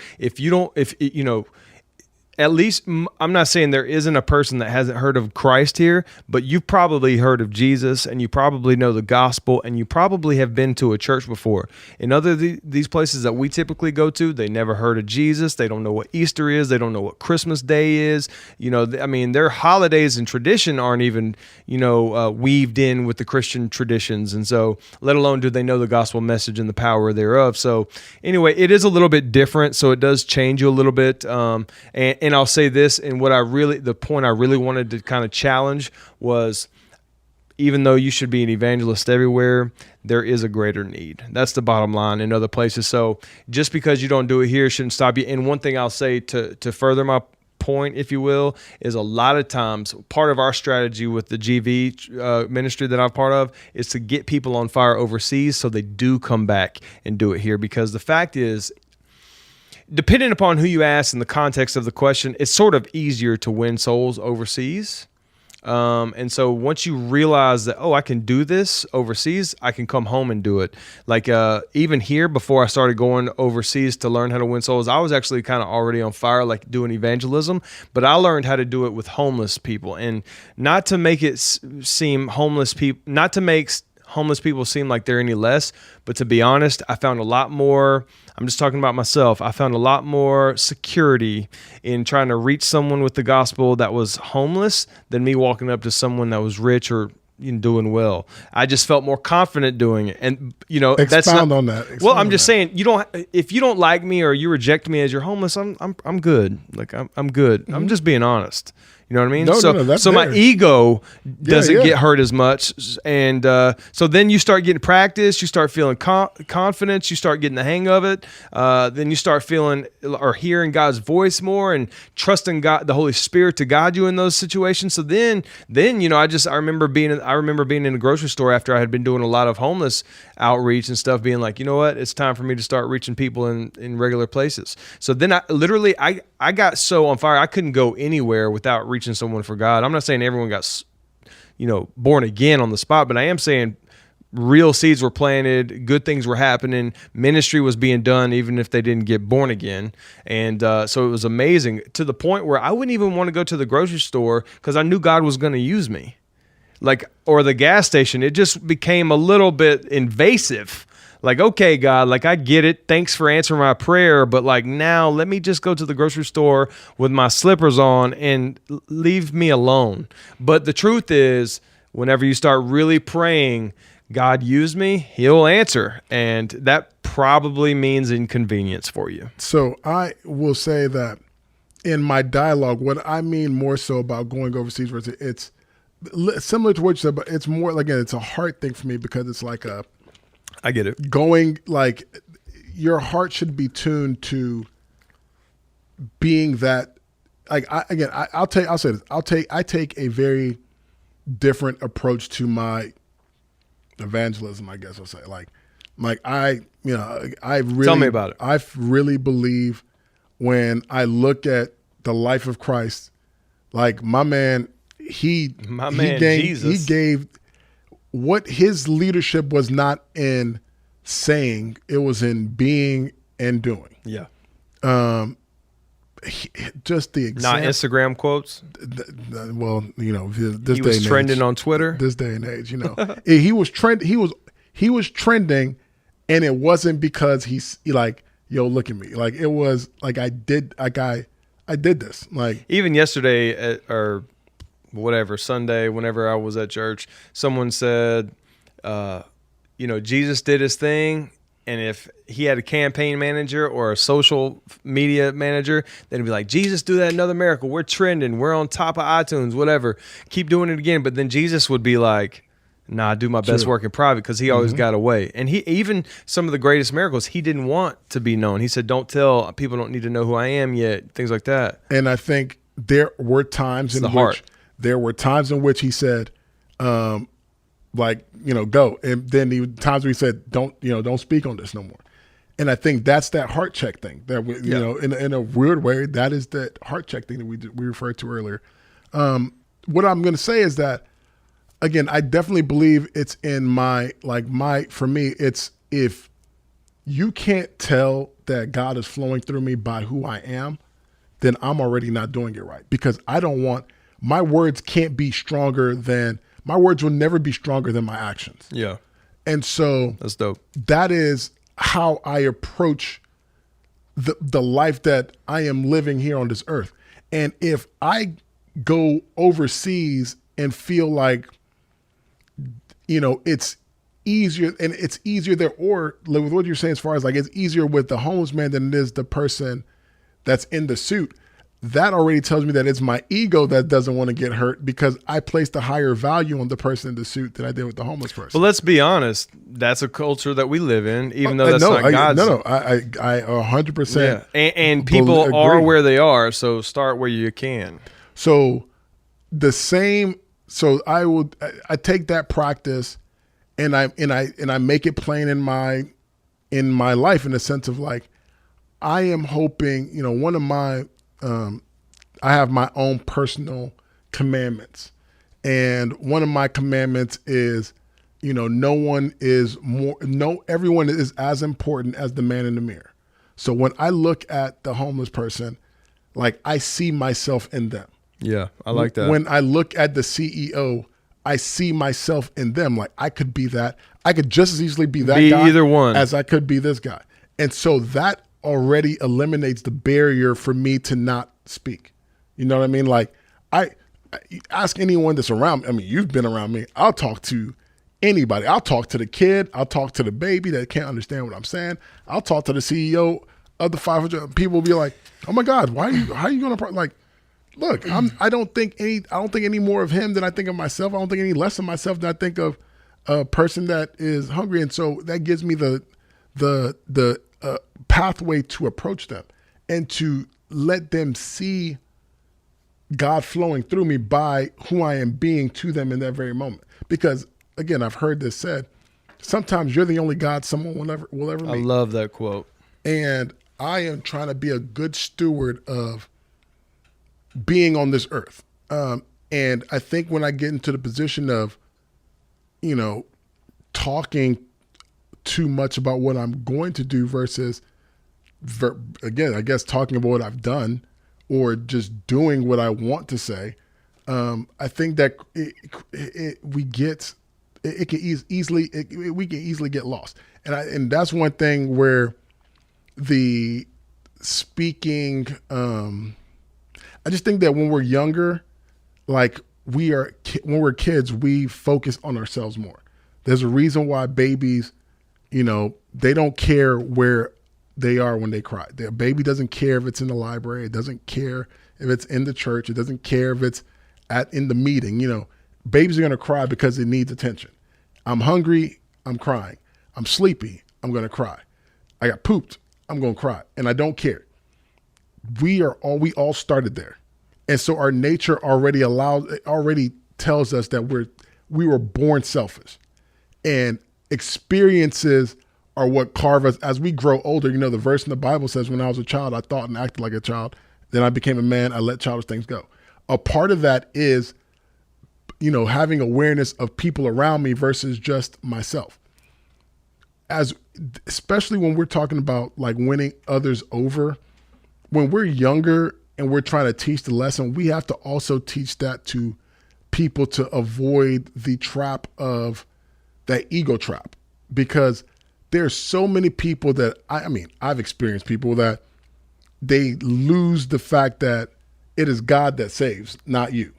at least I'm not saying there isn't a person that hasn't heard of Christ here, but you've probably heard of Jesus and you probably know the gospel and you probably have been to a church before. In these places that we typically go to, they never heard of Jesus. They don't know what Easter is. They don't know what Christmas Day is. Their holidays and tradition aren't even, weaved in with the Christian traditions. And so let alone do they know the gospel message and the power thereof. So anyway, it is a little bit different. So it does change you a little bit. And I'll say this, and the point I really wanted to kind of challenge was, even though you should be an evangelist everywhere, there is a greater need. That's the bottom line in other places. So just because you don't do it here shouldn't stop you. And one thing I'll say to further my point, if you will, is a lot of times part of our strategy with the GV ministry that I'm part of is to get people on fire overseas so they do come back and do it here. Because the fact is, depending upon who you ask and the context of the question, it's sort of easier to win souls overseas. And so once you realize that, I can do this overseas, I can come home and do it. Like, even here, before I started going overseas to learn how to win souls, I was actually kind of already on fire, like doing evangelism, but I learned how to do it with homeless people, and not to make it seem homeless people seem like they're any less, but to be honest, I found a lot more, I'm just talking about myself, I found a lot more security in trying to reach someone with the gospel that was homeless than me walking up to someone that was rich or doing well. I just felt more confident doing it. And Expound on that. Well, I'm just saying, if you don't like me or you reject me as you're homeless, I'm good. Like I'm good. Mm-hmm. I'm just being honest. You know what I mean? So my ego doesn't get hurt as much. And so then you start getting practice, you start feeling confidence, you start getting the hang of it. Then you start feeling or hearing God's voice more and trusting God, the Holy Spirit, to guide you in those situations. So then I remember being in a grocery store after I had been doing a lot of homeless outreach and stuff, being like, you know what, it's time for me to start reaching people in regular places. So then I got so on fire, I couldn't go anywhere without reaching someone for God. I'm not saying everyone got, born again on the spot, but I am saying real seeds were planted, good things were happening, ministry was being done, even if they didn't get born again. And so it was amazing, to the point where I wouldn't even want to go to the grocery store because I knew God was going to use me. Or the gas station, it just became a little bit invasive. Like, okay, God, like, I get it. Thanks for answering my prayer. But like, now let me just go to the grocery store with my slippers on and leave me alone. But the truth is, whenever you start really praying, God, use me, he'll answer. And that probably means inconvenience for you. So I will say that in my dialogue, what I mean more so about going overseas, it's similar to what you said, but it's more like, it's a heart thing for me, because it's like I get it. Going, like, your heart should be tuned to being that. Like, I take a very different approach to my evangelism, I guess I'll say. I really, tell me about it. I really believe when I look at the life of Christ, like Jesus. He gave what his leadership was not in saying, it was in being and doing. Yeah. Just the example. Not Instagram quotes. Well, this he day was and trending age, on Twitter. This day and age, he was trending, and it wasn't because he's like, yo, look at me. Like, it was like I did this. Like, even yesterday or whatever, Sunday, whenever I was at church, someone said, Jesus did his thing, and if he had a campaign manager or a social media manager, then he'd be like, Jesus, do that another miracle. We're trending. We're on top of iTunes, whatever. Keep doing it again. But then Jesus would be like, nah, I do my best work in private, because he always got away. And he, even some of the greatest miracles, he didn't want to be known. He said, don't tell, people don't need to know who I am yet, things like that. And I think there were times in which he said, go. And then times where he said, don't speak on this no more. And I think that's that heart check thing that in a weird way, that is that heart check thing that we referred to earlier. What I'm going to say is that, again, I definitely believe it's in for me, it's, if you can't tell that God is flowing through me by who I am, then I'm already not doing it right, because my words will never be stronger than my actions. Yeah. And so that's dope. That is how I approach the life that I am living here on this earth. And if I go overseas and feel like, it's easier, and it's easier there, or with what you're saying, as far as like, it's easier with the homeless man than it is the person that's in the suit, that already tells me that it's my ego that doesn't want to get hurt because I placed a higher value on the person in the suit than I did with the homeless person. Well, let's be honest. That's a culture that we live in, even though that's not God's. I 100%. Yeah. And people are where they are, so start where you can. So I take that practice and I make it plain in my life in the sense of like, I am hoping, one of my, I have my own personal commandments. And one of my commandments is, everyone is as important as the man in the mirror. So when I look at the homeless person, like I see myself in them. Yeah, I like that. When I look at the CEO, I see myself in them. Like I could be that. I could just as easily be that guy either one as I could be this guy. And so that already eliminates the barrier for me to not speak. You know what I mean? Like I ask anyone that's around me. I mean, you've been around me. I'll talk to anybody. I'll talk to the kid. I'll talk to the baby that can't understand what I'm saying. I'll talk to the CEO of the 500. People will be like, "Oh my God, how are you going to like?" Look, I don't think any more of him than I think of myself. I don't think any less of myself than I think of a person that is hungry, and so that gives me the pathway to approach them and to let them see God flowing through me by who I am being to them in that very moment. Because again, I've heard this said, sometimes you're the only God someone will ever meet. I love that quote. And I am trying to be a good steward of being on this earth. And I think when I get into the position of, talking too much about what I'm going to do versus, again, I guess talking about what I've done or just doing what I want to say, I think that we can easily get lost. And that's one thing where the speaking, I just think that when we're younger, like when we're kids, we focus on ourselves more. There's a reason why babies, they don't care where they are when they cry. Their baby doesn't care if it's in the library. It doesn't care if it's in the church. It doesn't care if it's in the meeting. Babies are going to cry because it needs attention. I'm hungry. I'm crying. I'm sleepy. I'm going to cry. I got pooped. I'm going to cry. And I don't care. We all started there. And so our nature already tells us that we were born selfish, and experiences are what carve us as we grow older. The verse in the Bible says, when I was a child, I thought and acted like a child. Then I became a man. I let childish things go. A part of that is, having awareness of people around me versus just myself. Especially when we're talking about like winning others over, when we're younger and we're trying to teach the lesson, we have to also teach that to people to avoid the trap of that ego trap. Because there's so many people that I've experienced people that they lose the fact that it is God that saves, not you.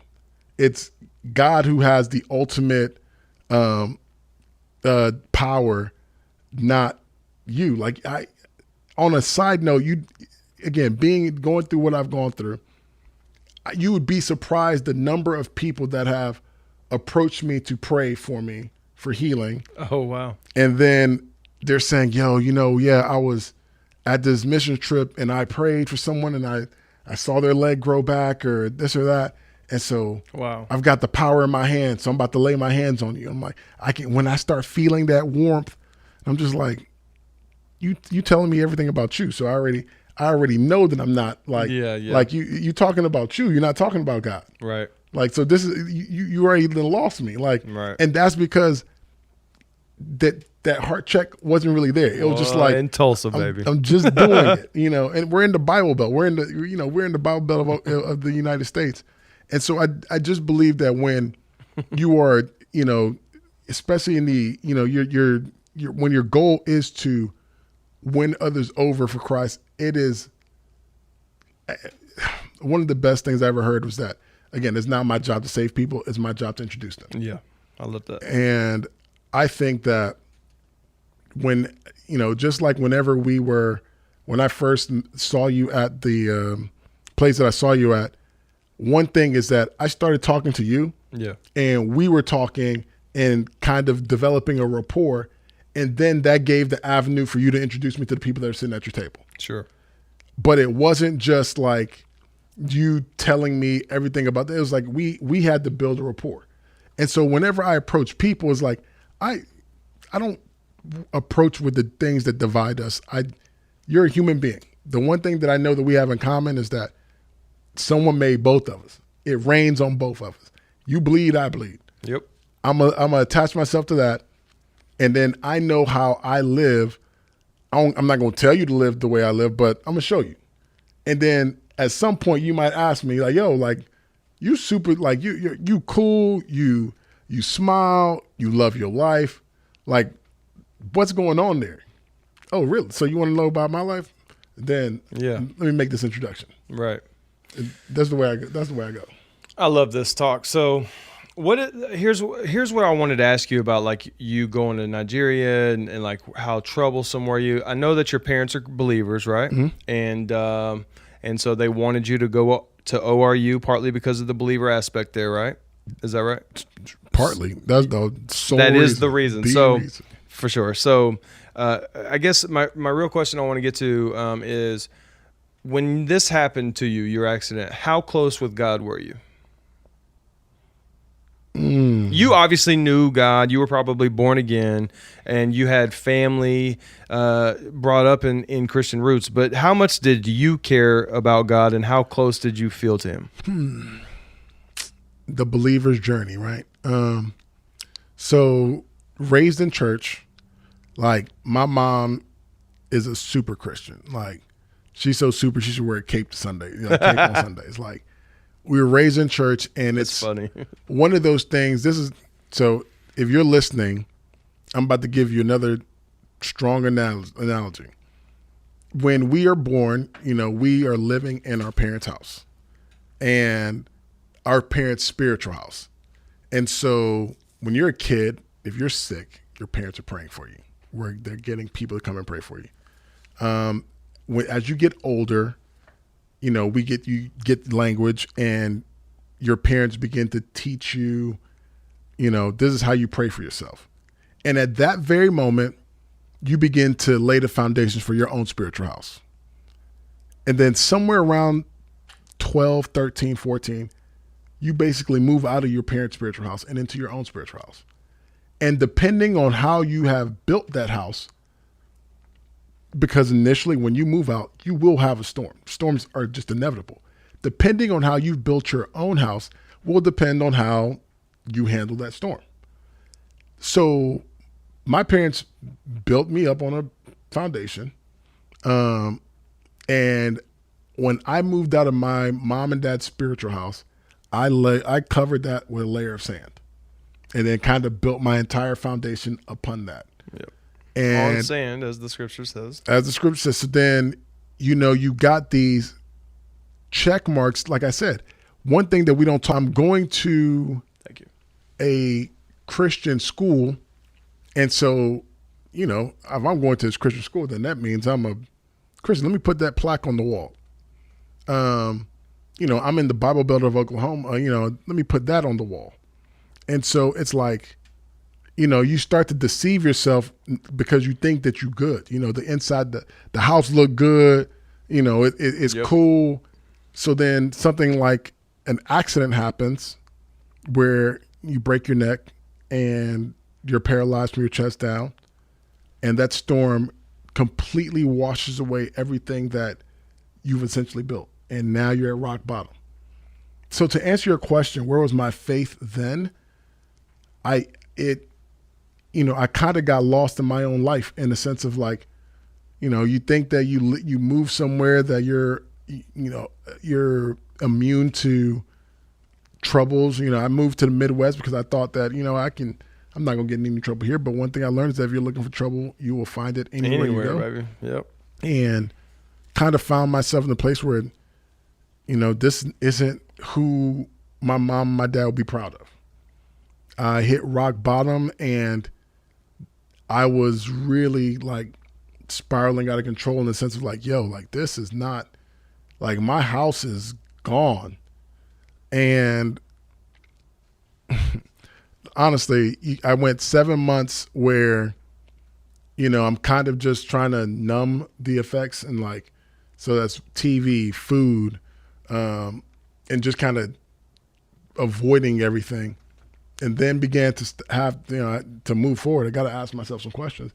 It's God who has the ultimate power, not you. Like on a side note, going through what I've gone through, you would be surprised the number of people that have approached me to pray for me for healing. Oh, wow. And then they're saying, I was at this mission trip and I prayed for someone and I saw their leg grow back or this or that. And so wow, I've got the power in my hand. So I'm about to lay my hands on you. I'm like, when I start feeling that warmth, I'm just like, you telling me everything about you. So I already know that I'm not like, like you talking about you. You're not talking about God. Right. Like, so this is, you already lost me. Like, right. And that's because that heart check wasn't really there. It was just like in Tulsa, baby. I'm just doing it, and we're in the Bible Belt. We're in the Bible Belt of the United States. And so I just believe that when you are, especially in the, when your goal is to win others over for Christ, it is one of the best things I ever heard was that, again, it's not my job to save people. It's my job to introduce them. Yeah. I love that. And I think that when, just like when I first saw you at the place that I saw you at, one thing is that I started talking to you, and we were talking and kind of developing a rapport, and then that gave the avenue for you to introduce me to the people that are sitting at your table. Sure. But it wasn't just like you telling me everything about that. It was like we had to build a rapport. And so whenever I approach people, it's like I don't approach with the things that divide us. You're a human being. The one thing that I know that we have in common is that someone made both of us. It rains on both of us. You bleed, I bleed. Yep. I'm gonna attach myself to that, and then I know how I live. I'm not gonna tell you to live the way I live, but I'm gonna show you. And then at some point, you might ask me, like, "Yo, like, you super, like, you cool, you smile, you love your life, like, what's going on there?" Oh, really? So you want to know about my life? Then let me make this introduction. Right. That's the way I go. That's the way I go. I love this talk. So here's what I wanted to ask you about, like, you going to Nigeria and like how troublesome were you? I know that your parents are believers, right? Mm-hmm. And so they wanted you to go to ORU partly because of the believer aspect there, right? Is that right? Partly. That's the sole That reason. is the reason. Reason. For sure. So I guess my real question I want to get to is, when this happened to you, your accident, how close with God were you? You obviously knew God. You were probably born again, and you had family brought up in Christian roots. But how much did you care about God, and how close did you feel to him? The believer's journey, right? So raised in church, like, my mom is a super Christian. Like, she's so super, she should wear a cape to Sunday, cape on Sundays. Like, we were raised in church, and it's funny. One of those things. So if you're listening, I'm about to give you another strong analogy. When we are born, we are living in our parents' house and our parents' spiritual house. And so when you're a kid, if you're sick, your parents are praying for you. They're getting people to come and pray for you. As you get older, you get language, and your parents begin to teach you, this is how you pray for yourself. And at that very moment, you begin to lay the foundations for your own spiritual house. And then somewhere around 12, 13, 14, you basically move out of your parents' spiritual house and into your own spiritual house. And depending on how you have built that house, because initially when you move out, you will have a storm. Storms are just inevitable. Depending on how you've built your own house will depend on how you handle that storm. So my parents built me up on a foundation. And when I moved out of my mom and dad's spiritual house, I covered that with a layer of sand, and then kind of built my entire foundation upon that. Yep. And on sand, as the scripture says. As the scripture says. So then, you got these check marks. Like I said, one thing that we don't talk, I'm going to a Christian school. And so, if I'm going to this Christian school, then that means I'm a Christian. Let me put that plaque on the wall. I'm in the Bible Belt of Oklahoma. Let me put that on the wall. And so it's like, you start to deceive yourself because you think that you're good. The inside, the house look good. It's cool. So then something like an accident happens where you break your neck and you're paralyzed from your chest down, and that storm completely washes away everything that you've essentially built. And now you're at rock bottom. So to answer your question, where was my faith then? I kind of got lost in my own life, in the sense of, like, you think that you move somewhere that you're immune to troubles. I moved to the Midwest because I thought that, I'm not going to get in any trouble here. But one thing I learned is that if you're looking for trouble, you will find it anywhere you go. Baby. Yep. And kind of found myself in a place where, this isn't who my mom and my dad would be proud of. I hit rock bottom, and I was really, like, spiraling out of control, in the sense of, like, this is not Like my house is gone. And honestly, I went 7 months where, I'm kind of just trying to numb the effects, and like, so that's TV, food, and just kind of avoiding everything. And then began to have, to move forward. I got to ask myself some questions.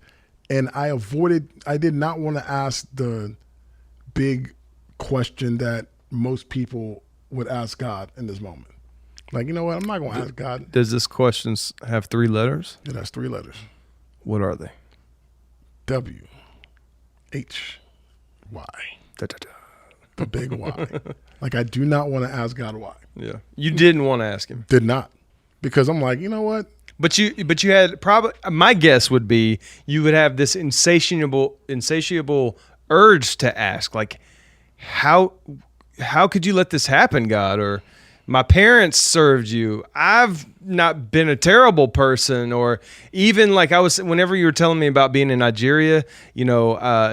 And I did not want to ask the big question that most people would ask God in this moment. Like, you know what? I'm not going to ask God. Does this question have 3 letters? It has 3 letters. What are they? W, H, Y. Da, da, da. The big Y. Like, I do not want to ask God why. Yeah. You didn't want to ask him. Did not. Because I'm like, you know what? But you had probably, my guess would be you would have this insatiable urge to ask, like, how could you let this happen, God? Or my parents served you. I've not been a terrible person. Or even like whenever you were telling me about being in Nigeria,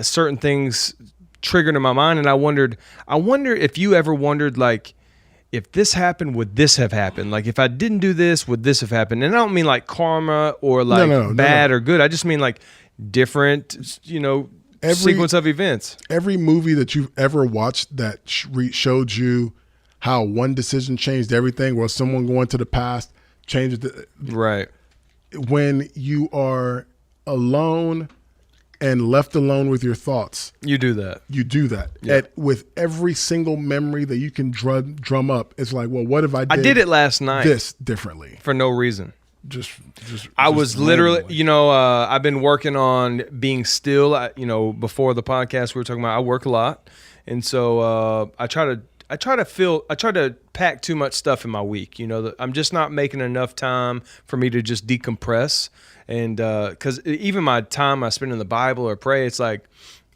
certain things triggered in my mind. And I wonder if you ever wondered, like, if this happened, would this have happened? Like, if I didn't do this, would this have happened? And I don't mean like karma or like bad or good. I just mean like different, sequence of events. Every movie that you've ever watched that showed you how one decision changed everything, or someone going to the past changed it. Right. When you are alone and left alone with your thoughts, you do that. Yeah. With every single memory that you can drum up, it's like, well, what if I did it last night this differently for no reason? I was literally, I've been working on being still. Before the podcast, we were talking about I work a lot, and so I try to pack too much stuff in my week. I'm just not making enough time for me to just decompress. And because even my time I spend in the Bible or pray, it's like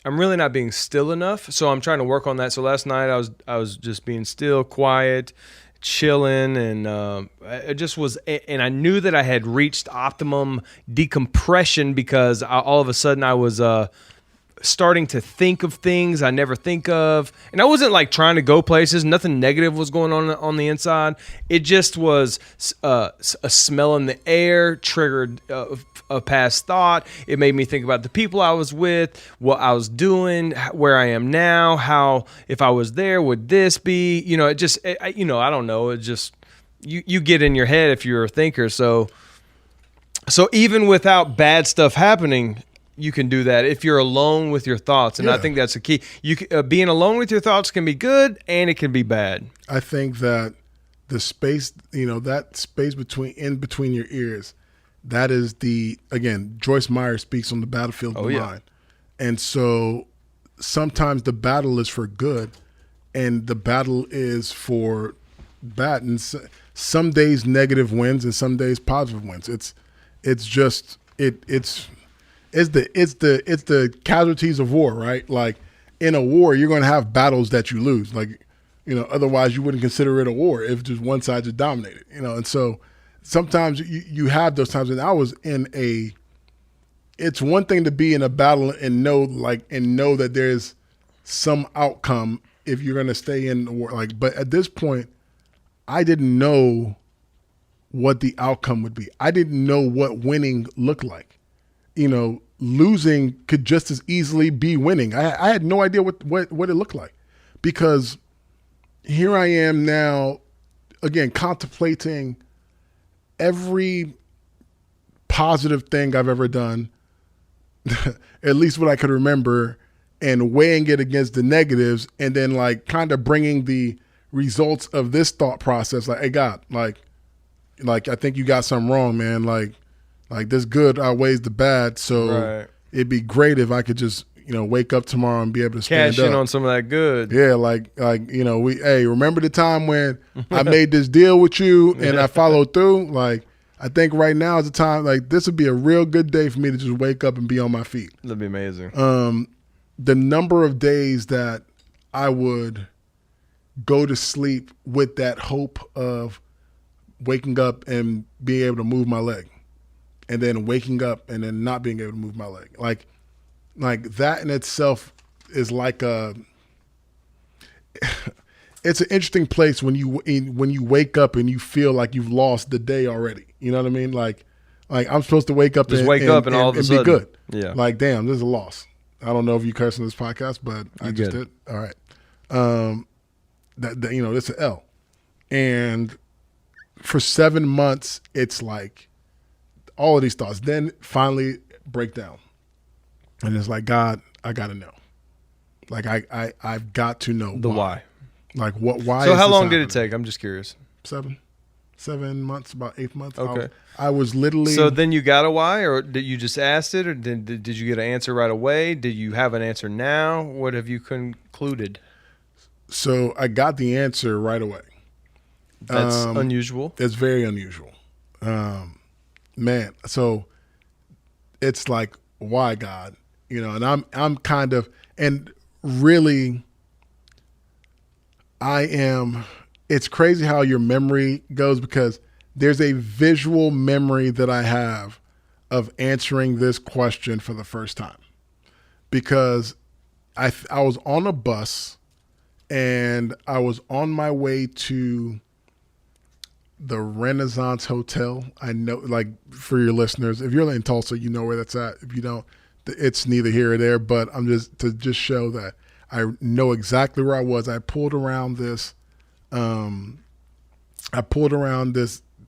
I'm really not being still enough. So I'm trying to work on that. So last night I was just being still, quiet, chilling, and it just was. And I knew that I had reached optimum decompression because all of a sudden I was starting to think of things I never think of. And I wasn't like trying to go places. Nothing negative was going on the inside. It just was a smell in the air triggered a past thought. It made me think about the people I was with, what I was doing, where I am now, how if I was there, would this be? I don't know. It just, you get in your head if you're a thinker. So even without bad stuff happening, you can do that if you're alone with your thoughts. And I think that's the key. Being alone with your thoughts can be good and it can be bad. I think that the space, that space between your ears, that is again, Joyce Meyer speaks on the battlefield of the mind. And so sometimes the battle is for good and the battle is for bad. And some days negative wins and some days positive wins. It's the casualties of war, right? Like in a war, you're going to have battles that you lose. Like, otherwise you wouldn't consider it a war if just one side just dominated, and so sometimes you have those times. And I was it's one thing to be in a battle and know that there's some outcome if you're going to stay in the war. Like, but at this point, I didn't know what the outcome would be. I didn't know what winning looked like. Losing could just as easily be winning. I had no idea what it looked like, because here I am now, again, contemplating every positive thing I've ever done, at least what I could remember, and weighing it against the negatives, and then like kind of bringing the results of this thought process, like, hey God, like I think you got something wrong, man. Like this good outweighs the bad. So it'd be great if I could just, wake up tomorrow and be able to stand cash in up on some of that good. Yeah. Remember the time when I made this deal with you and I followed through? Like, I think right now is the time, like this would be a real good day for me to just wake up and be on my feet. That'd be amazing. The number of days that I would go to sleep with that hope of waking up and being able to move my leg, and then waking up and then not being able to move my leg. Like that in itself is like it's an interesting place when you wake up and you feel like you've lost the day already. You know what I mean? Like I'm supposed to wake up Just and wake up and all of a sudden be good. Yeah. Like, damn, this is a loss. I don't know if you curse on this podcast, but I just did. All right. That you know, it's an L. And for 7 months, it's like all of these thoughts. Then finally break down. And it's like, God, I gotta know. Like I've got to know the why. Like why? So is how this long did happening? it take? I'm just curious. 7 months, about 8 months. Okay. I was literally. So then you got a why, or did you just asked it, or did you get an answer right away? Did you have an answer now? What have you concluded? So I got the answer right away. That's unusual. It's very unusual. Man, so it's like, why, God? You know, and I'm kind of, and really it's crazy how your memory goes, because there's a visual memory that I have of answering this question for the first time, because I was on a bus and I was on my way to the Renaissance Hotel. I know, like, for your listeners, if you're in Tulsa, you know where that's at. If you don't, it's neither here or there, but I'm just show that I know exactly where I was. I pulled around this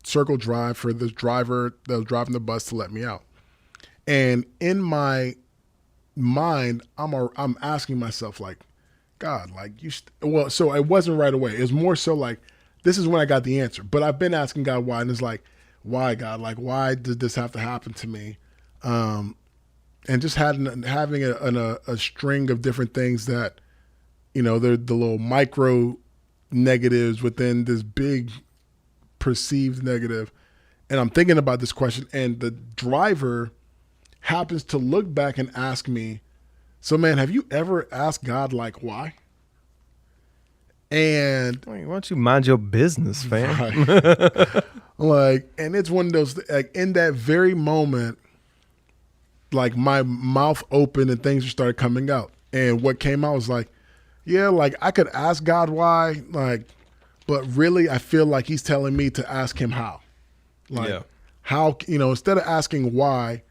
circle drive for this driver that was driving the bus to let me out. And in my mind, I'm asking myself, like, God, like, so it wasn't right away. It was more so like, this is when I got the answer. But I've been asking God why, and it's like, why, God? Like, why did this have to happen to me? And just having a string of different things that, you know, they're the little micro negatives within this big perceived negative. And I'm thinking about this question, and the driver happens to look back and ask me, so, man, have you ever asked God, like, why? And Why don't you mind your business, fam? right. Like, and it's one of those, like, in that very moment, like, my mouth opened and things started coming out. And what came out was like, yeah, like, I could ask God why, like, but really I feel like he's telling me to ask him how. Like, how, you know, instead of asking why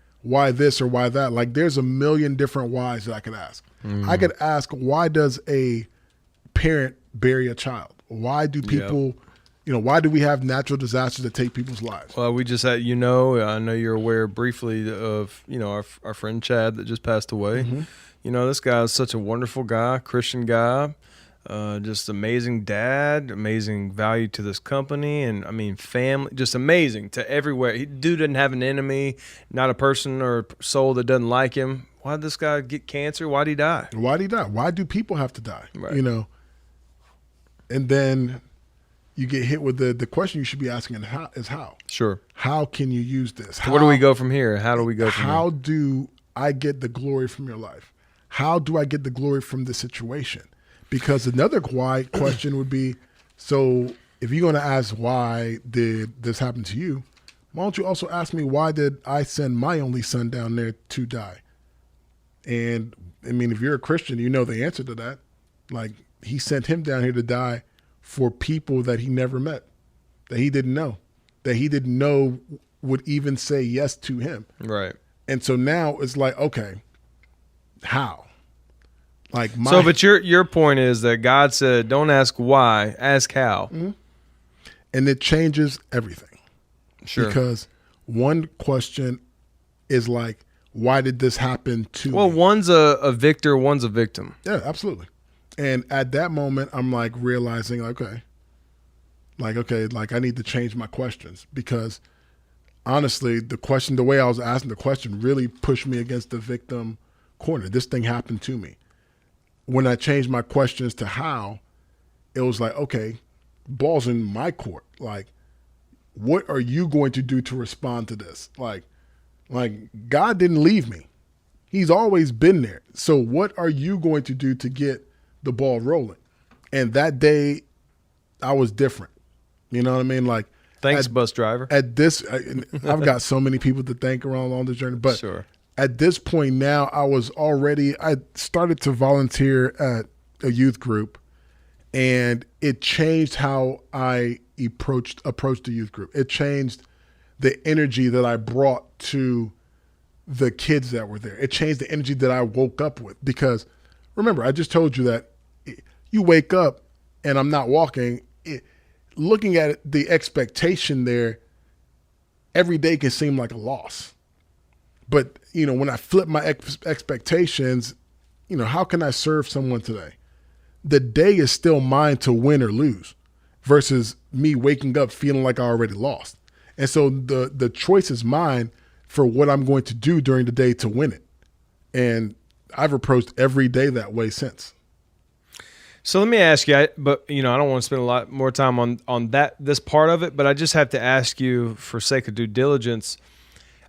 this or why that, like, there's a million different whys that I could ask. I could ask, why does a parent bury a child? Why do people, you know, why do we have natural disasters that take people's lives? Well, we just had, I know you're aware briefly of, our friend Chad that just passed away. Mm-hmm. You know, this guy is such a wonderful guy, Christian guy, just amazing dad, amazing value to this company, and I mean, family, just amazing to everywhere. Dude didn't have an enemy, not a person or soul that doesn't like him. Why did this guy get cancer? Why did he die? Why did he die? Why do people have to die? Right. You know, and then you get hit with the question you should be asking is how. Sure. How can you use this? Where do we go from here? How do we go from here? How do I get the glory from your life? How do I get the glory from this situation? Because another why question would be, so if you're going to ask why did this happen to you, why don't you also ask me, why did I send my only son down there to die? And I mean, if you're a Christian, you know the answer to that. Like, he sent him down here to die for people that he never met, that he didn't know would even say yes to him. Right. And so now it's like, okay, how? Like, but your point is that God said, don't ask why, ask how. Mm-hmm. And it changes everything. Sure. Because one question is like, why did this happen to me? Well, one's a victor, one's a victim. Yeah, absolutely. And at that moment, I'm like realizing, okay, I need to change my questions, because honestly, the way I was asking the question really pushed me against the victim corner. This thing happened to me. When I changed my questions to how, it was like, okay, ball's in my court. Like, what are you going to do to respond to this? Like God didn't leave me. He's always been there. So what are you going to do to get the ball rolling? And that day, I was different. You know what I mean? Like, thanks, bus driver. At this, I've got so many people to thank around on this journey. But sure. At this point now, I started to volunteer at a youth group, And it changed how I approached the youth group. It changed the energy that I brought to the kids that were there. It changed the energy that I woke up with, because remember, I just told you that you wake up and I'm not walking. Looking at it, the expectation there, every day can seem like a loss. But, when I flip my expectations, how can I serve someone today? The day is still mine to win or lose, versus me waking up feeling like I already lost. And so the choice is mine for what I'm going to do during the day to win it. And I've approached every day that way since. So let me ask you, but I don't want to spend a lot more time on this part of it, but I just have to ask you, for sake of due diligence,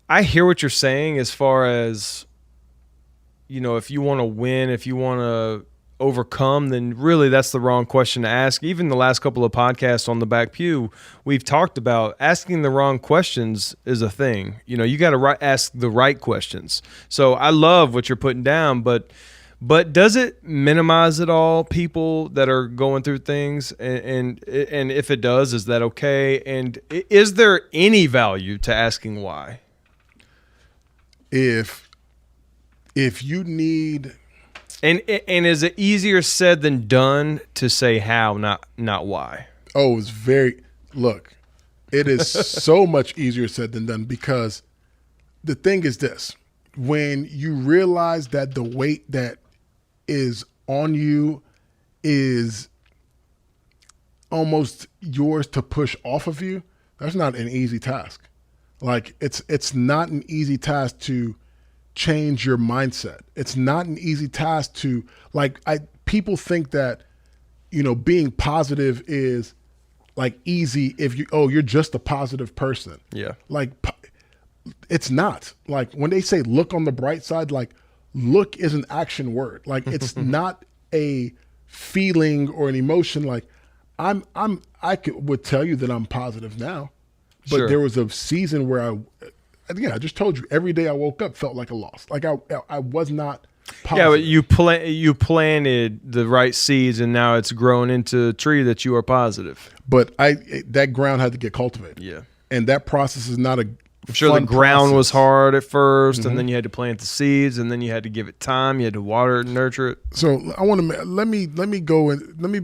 I hear what you're saying as far as, if you want to win, if you want to overcome, then really that's the wrong question to ask. Even the last couple of podcasts on the Back Pew, we've talked about asking the wrong questions is a thing. You got to ask the right questions. So I love what you're putting down, but does it minimize at all people that are going through things? And if it does, is that okay? And is there any value to asking why? If you need... And is it easier said than done to say how, not why? Oh, look, it is so much easier said than done, because the thing is this: when you realize that the weight that is on you is almost yours to push off of you, that's not an easy task. Like, it's not an easy task to change your mindset. It's not an easy task to, people think that, being positive is like easy if you're just a positive person. Yeah. It's not. Like, when they say look on the bright side, look is an action word. Like, it's not a feeling or an emotion. Like, I would tell you that I'm positive now, but Sure. There was a season where I just told you, every day I woke up felt like a loss. Like, I was not positive. Yeah, but you planted the right seeds, and now it's grown into a tree that you are positive. But that ground had to get cultivated. Yeah. And that process is not I'm sure the ground was hard at first, and then you had to plant the seeds, and then you had to give it time. You had to water it and nurture it. So I want to let me go and let me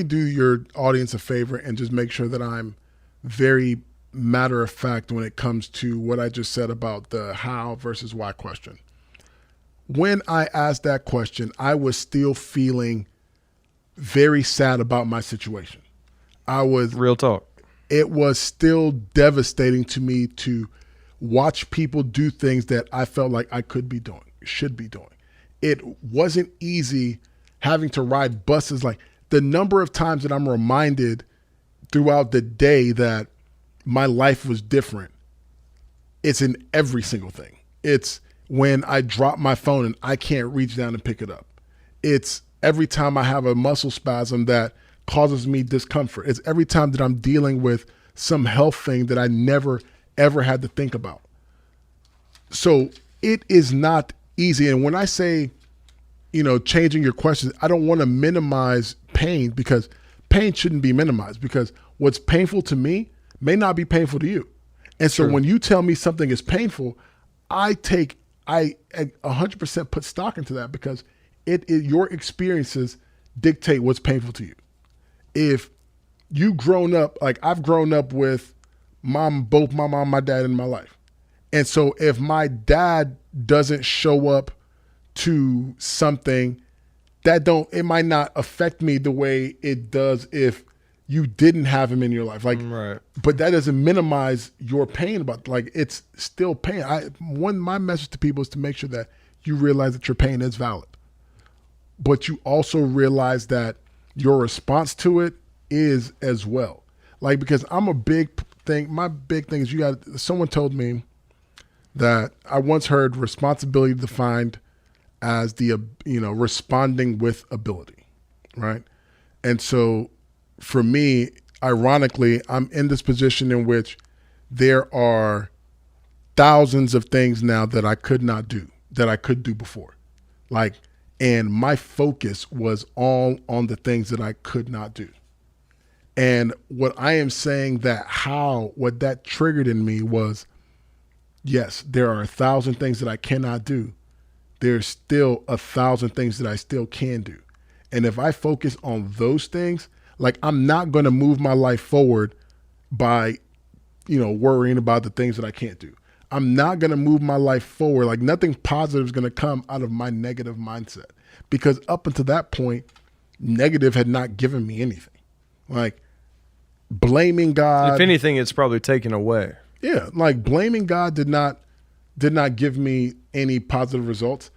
do your audience a favor and just make sure that I'm very matter of fact when it comes to what I just said about the how versus why question. When I asked that question, I was still feeling very sad about my situation. Real talk. It was still devastating to me to watch people do things that I felt like I should be doing. It wasn't easy having to ride buses. Like, the number of times that I'm reminded throughout the day that my life was different, it's in every single thing. It's when I drop my phone and I can't reach down and pick it up. It's every time I have a muscle spasm that causes me discomfort. It's every time that I'm dealing with some health thing that I never, ever had to think about. So it is not easy. And when I say, changing your questions, I don't want to minimize pain, because pain shouldn't be minimized, because what's painful to me may not be painful to you. And so when you tell me something is painful, I 100% put stock into that, because your experiences dictate what's painful to you. If you've grown up, like I've grown up with both my mom, my dad in my life. And so if my dad doesn't show up to something, it might not affect me the way it does if you didn't have him in your life. Like, right. But that doesn't minimize your pain it's still pain. My message to people is to make sure that you realize that your pain is valid, but you also realize that your response to it is as well. Like, because my big thing is someone told me that I once heard responsibility defined as responding with ability, right? And so for me, ironically, I'm in this position in which there are thousands of things now that I could not do, that I could do before. Like, And my focus was all on the things that I could not do. And what I am saying what that triggered in me was, yes, there are 1,000 things that I cannot do. There's still 1,000 things that I still can do. And if I focus on those things, like, I'm not going to move my life forward by, worrying about the things that I can't do. I'm not going to move my life forward. Like, nothing positive is going to come out of my negative mindset, because up until that point, negative had not given me anything. Like, blaming God. If anything, it's probably taken away. Yeah. Like, blaming God did not give me any positive results.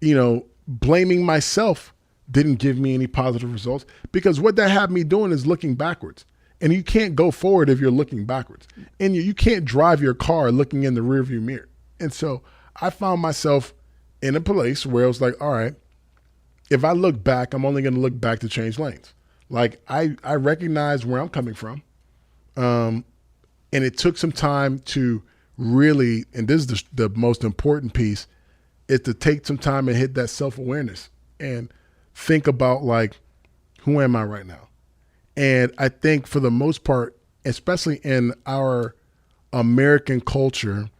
Blaming myself didn't give me any positive results, because what that had me doing is looking backwards. And you can't go forward if you're looking backwards. And you can't drive your car looking in the rearview mirror. And so I found myself in a place where I was like, all right, if I look back, I'm only going to look back to change lanes. Like, I recognize where I'm coming from. And it took some time to really, and this is the most important piece, is to take some time and hit that self-awareness and think about, like, who am I right now? And I think for the most part, especially in our American culture,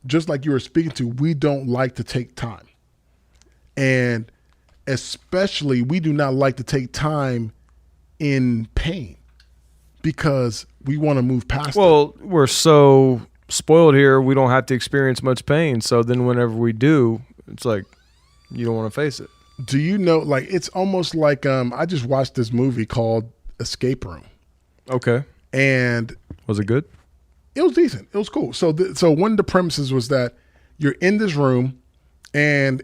just like you were speaking to, we don't like to take time. And especially, we do not like to take time in pain, because we want to move past it. Well, we're so spoiled here, we don't have to experience much pain. So then whenever we do, it's like, you don't want to face it. Do you know, like, it's almost like, I just watched this movie called Escape Room. Okay. And was it good? It was decent. It was cool. So one of the premises was that you're in this room, and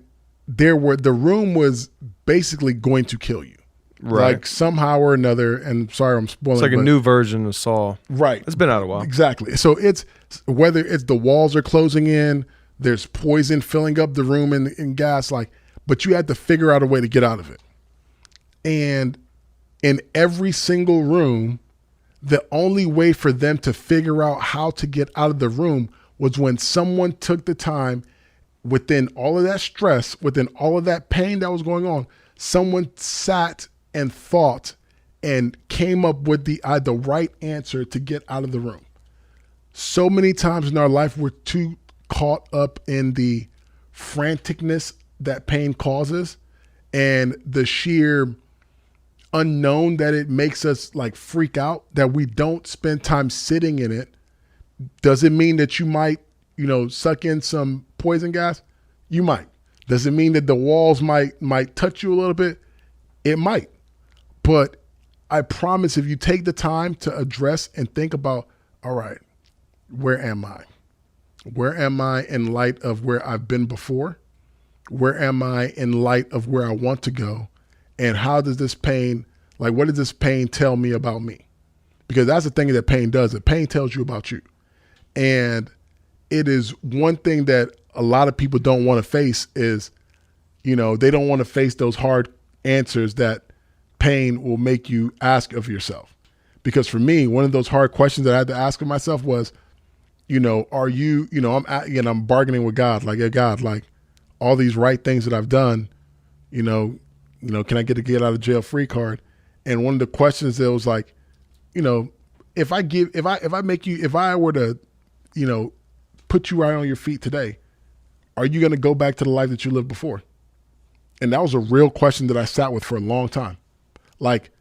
the room was basically going to kill you. Right. Like, somehow or another, and sorry, I'm spoiling. It's like a new version of Saw. Right. It's been out a while. Exactly. So it's, whether it's the walls are closing in, there's poison filling up the room and gas, like, but you had to figure out a way to get out of it. And in every single room, the only way for them to figure out how to get out of the room was when someone took the time, within all of that stress, within all of that pain that was going on, someone sat and thought and came up with the right answer to get out of the room. So many times in our life, we're too caught up in the franticness that pain causes and the sheer unknown that it makes us, like, freak out, that we don't spend time sitting in it. Does it mean that you might, suck in some poison gas? You might. Does it mean that the walls might touch you a little bit? It might. But I promise, if you take the time to address and think about, all right, where am I? Where am I in light of where I've been before? Where am I in light of where I want to go? And how does this pain, like, what does this pain tell me about me? Because that's the thing that pain does. The pain tells you about you. And it is one thing that a lot of people don't want to face is, they don't want to face those hard answers that pain will make you ask of yourself. Because for me, one of those hard questions that I had to ask of myself was, are you, I'm bargaining with God, like, hey, God, like, all these right things that I've done, can I get a get out of jail free card? And one of the questions that was like, if I were to, put you right on your feet today, are you going to go back to the life that you lived before? And that was a real question that I sat with for a long time. Like,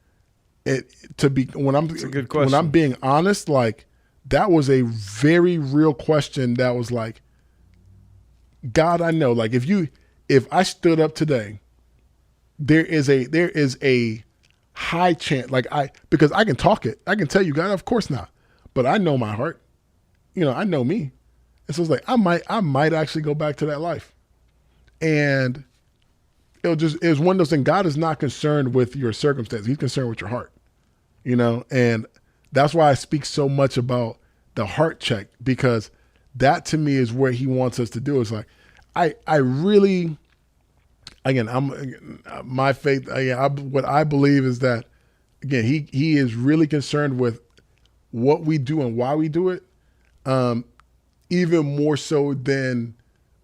when I'm being honest, like, that was a very real question. That was like, God, I know, like, if I stood up today, there is a high chance, like, because I can talk it, I can tell you, God, of course not, but I know my heart, I know me. And so it's like, I might actually go back to that life. And it was one of those things. God is not concerned with your circumstance. He's concerned with your heart, and that's why I speak so much about the heart check, because that to me is where he wants us to do. It's like, I really, again, my faith, what I believe is that, again, he is really concerned with what we do and why we do it. Even more so than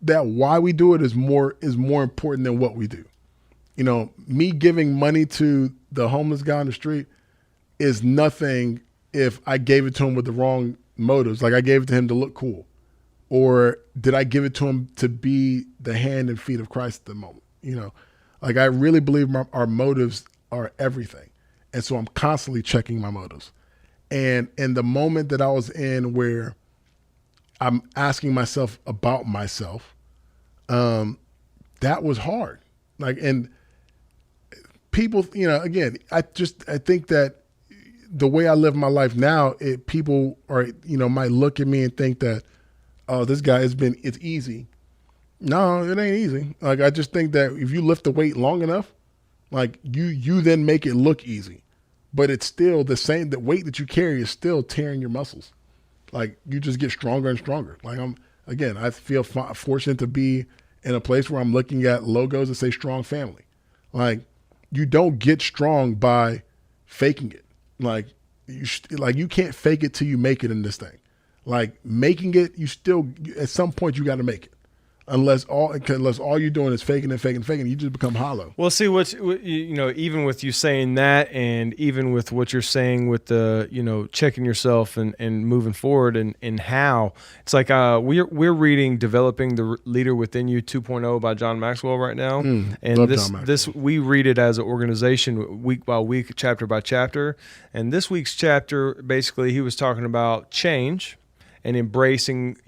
that, why we do it is more important than what we do. Me giving money to the homeless guy on the street is nothing if I gave it to him with the wrong motives. Like I gave it to him to look cool. Or did I give it to him to be the hand and feet of Christ at the moment? Like I really believe our motives are everything. And so I'm constantly checking my motives. And in the moment that I was in where I'm asking myself about myself, that was hard. Like, and people, again, I think that the way I live my life now, people are, might look at me and think that, oh, this guy it's easy. No, it ain't easy. Like, I just think that if you lift the weight long enough, like you then make it look easy, but it's still the same. The weight that you carry is still tearing your muscles. Like you just get stronger and stronger. Like I feel fortunate to be in a place where I'm looking at logos that say strong family. Like you don't get strong by faking it. Like you can't fake it till you make it in this thing. Like making it, at some point you got to make it. Unless all you're doing is faking, you just become hollow. Well, see even with you saying that, and even with what you're saying with the checking yourself and moving forward, and how it's like we're reading "Developing the Leader Within You 2.0" by John Maxwell right now, and this we read it as an organization week by week, chapter by chapter, and this week's chapter basically he was talking about change. And embracing,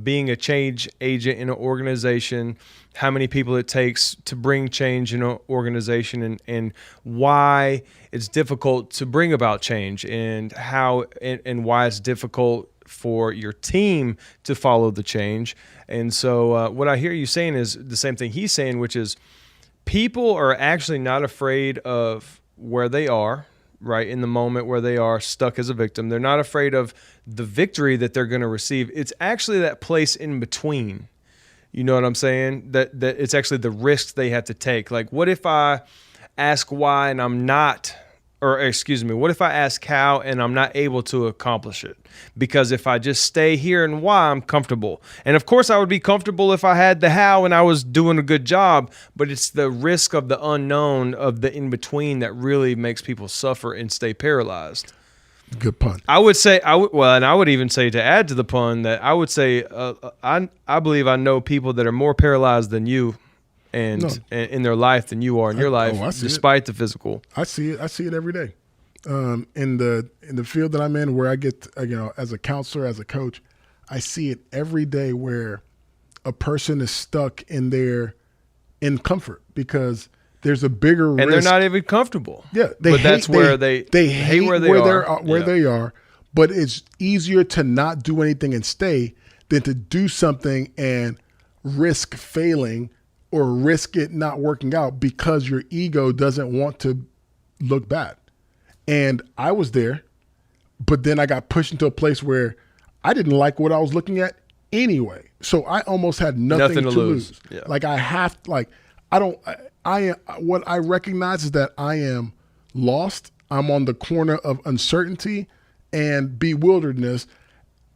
being a change agent in an organization, how many people it takes to bring change in an organization, and why it's difficult to bring about change, and how and why it's difficult for your team to follow the change. And so what I hear you saying is the same thing he's saying, which is people are actually not afraid of where they are, right, in the moment where they are stuck as a victim. They're not afraid of the victory that they're going to receive. It's actually that place in between. You know what I'm saying? That it's actually the risks they have to take. Like, what if I ask why and I'm not, what if I ask how and I'm not able to accomplish it? Because if I just stay here and why, I'm comfortable. And of course I would be comfortable if I had the how and I was doing a good job, but it's the risk of the unknown, of the in-between, that really makes people suffer and stay paralyzed. Good pun. I would say, and I would even say, to add to the pun, that I would say, I believe I know people that are more paralyzed than you and in their life than you are in your life, despite the physical. I see it every day. In the field that I'm in, where I get, as a counselor, as a coach, I see it every day where a person is stuck in comfort because there's a bigger risk. And they're not even comfortable. Yeah. They hate where they are. But it's easier to not do anything and stay than to do something and risk failing or risk it not working out because your ego doesn't want to look bad. And I was there, but then I got pushed into a place where I didn't like what I was looking at anyway. So I almost had nothing to lose. Yeah. Like what I recognize is that I am lost. I'm on the corner of uncertainty and bewilderedness.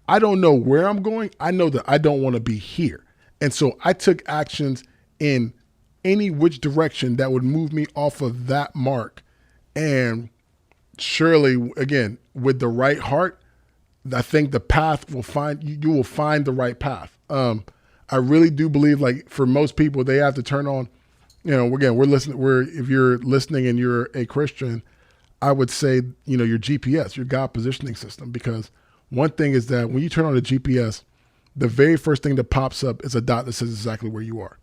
I don't know where I'm going. I know that I don't want to be here. And so I took actions in any which direction that would move me off of that mark. And surely, again, with the right heart, I think the path you will find the right path. I really do believe, like, for most people, they have to turn on, again, if you're listening and you're a Christian, I would say, your GPS, your God positioning system, because one thing is that when you turn on the GPS, the very first thing that pops up is a dot that says exactly where you are.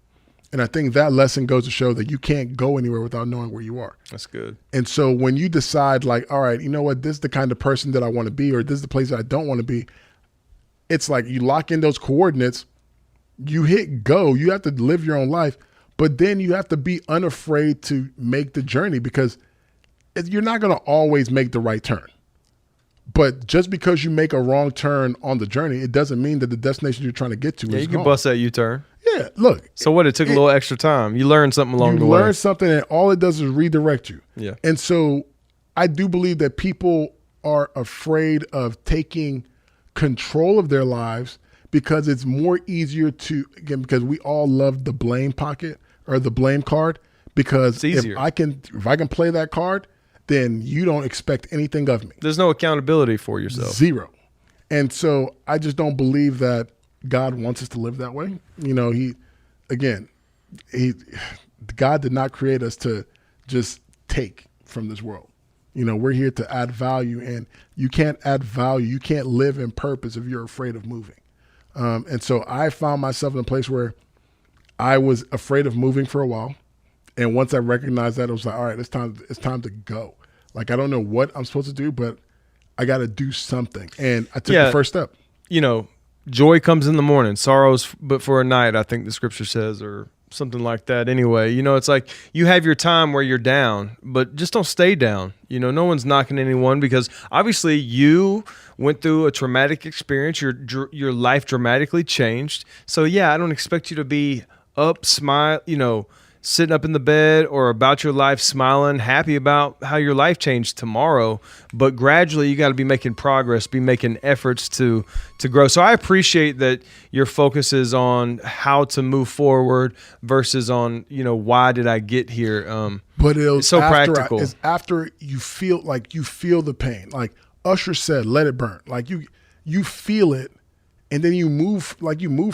And I think that lesson goes to show that you can't go anywhere without knowing where you are. That's good. And so when you decide, like, all right, you know what, this is the kind of person that I want to be, or this is the place that I don't want to be, it's like you lock in those coordinates, you hit go, you have to live your own life, but then you have to be unafraid to make the journey, because you're not going to always make the right turn. But just because you make a wrong turn on the journey, it doesn't mean that the destination you're trying to get to is you can gone. bust that U-turn. Yeah, look. So what? It took a little extra time. You learned something along the way. You learn something, and all it does is redirect you. Yeah. And so I do believe that people are afraid of taking control of their lives because it's more easier to, again, because we all love the blame pocket or the blame card. because It's if easier. I can play that card, then you don't expect anything of me. There's no accountability for yourself. Zero. And so I just don't believe that God wants us to live that way. You know, God did not create us to just take from this world. You know, we're here to add value, and you can't add value. You can't live in purpose if you're afraid of moving. And so I found myself in a place where I was afraid of moving for a while. And once I recognized that, it was like, all right, it's time to go. Like, I don't know what I'm supposed to do, but I got to do something. And I took the first step. You know, joy comes in the morning, sorrows but for a night, I think the scripture says, or something like that. Anyway, you know, it's like you have your time where you're down, but just don't stay down. You know, no one's knocking anyone, because obviously you went through a traumatic experience. Your life dramatically changed. So yeah, I don't expect you to be up, smile, you know, sitting up in the bed or about your life, smiling, happy about how your life changed tomorrow. But gradually you got to be making progress, be making efforts to grow. So I appreciate that your focus is on how to move forward versus on, you know, why did I get here? But it's so practical. It's after you feel the pain. Like Usher said, let it burn. Like you feel it, and then you move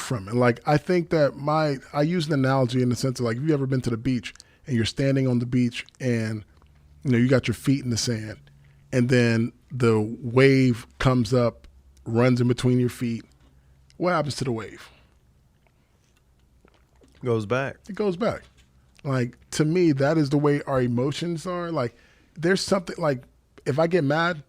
from it. Like, I think that I use an analogy in the sense of, like, have you ever been to the beach and you're standing on the beach and, you know, you got your feet in the sand, and then the wave comes up, runs in between your feet. What happens to the wave? Goes back. It goes back. Like, to me, that is the way our emotions are. Like, there's something, like, if I get mad,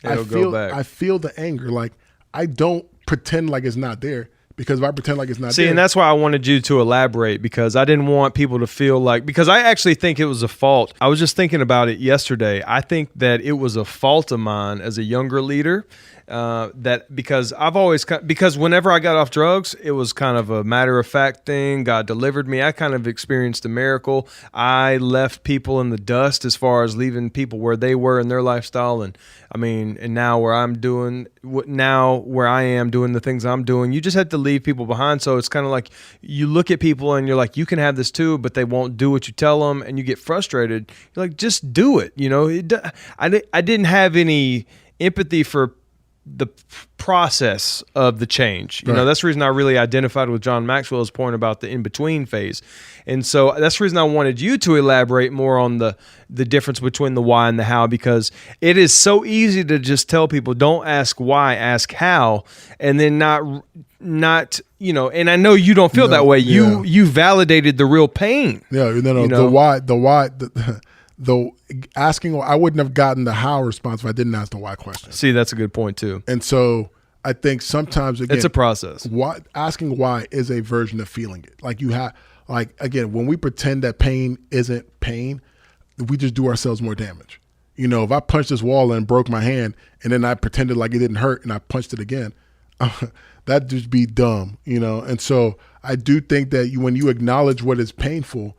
Go back. I feel the anger. Like, I don't pretend like it's not there, because if I pretend like it's not there. See, and that's why I wanted you to elaborate, because I didn't want people to feel like, because I actually think it was a fault. I was just thinking about it yesterday. I think that it was a fault of mine as a younger leader, because whenever I got off drugs, it was kind of a matter of fact thing. God delivered me. I kind of experienced a miracle. I left people in the dust as far as leaving people where they were in their lifestyle. And I mean, and now where I am doing the things I'm doing, you just have to leave people behind. So it's kind of like you look at people and you're like, you can have this too, but they won't do what you tell them, and you get frustrated. You're like, just do it. You know, I didn't have any empathy for the process of the change. You know, that's the reason I really identified with John Maxwell's point about the in-between phase. And so that's the reason I wanted you to elaborate more on the difference between the why and the how, because it is so easy to just tell people, don't ask why, ask how, and then not, you know, and I know you don't feel that way. Yeah. You validated the real pain. Yeah, no. You know? The asking, I wouldn't have gotten the how response if I didn't ask the why question. See, that's a good point too. And so I think sometimes, again, it's a process. Asking why is a version of feeling it. Like, again, when we pretend that pain isn't pain, we just do ourselves more damage. You know, if I punched this wall and broke my hand, and then I pretended like it didn't hurt and I punched it again, that'd just be dumb, you know? And so I do think that when you acknowledge what is painful,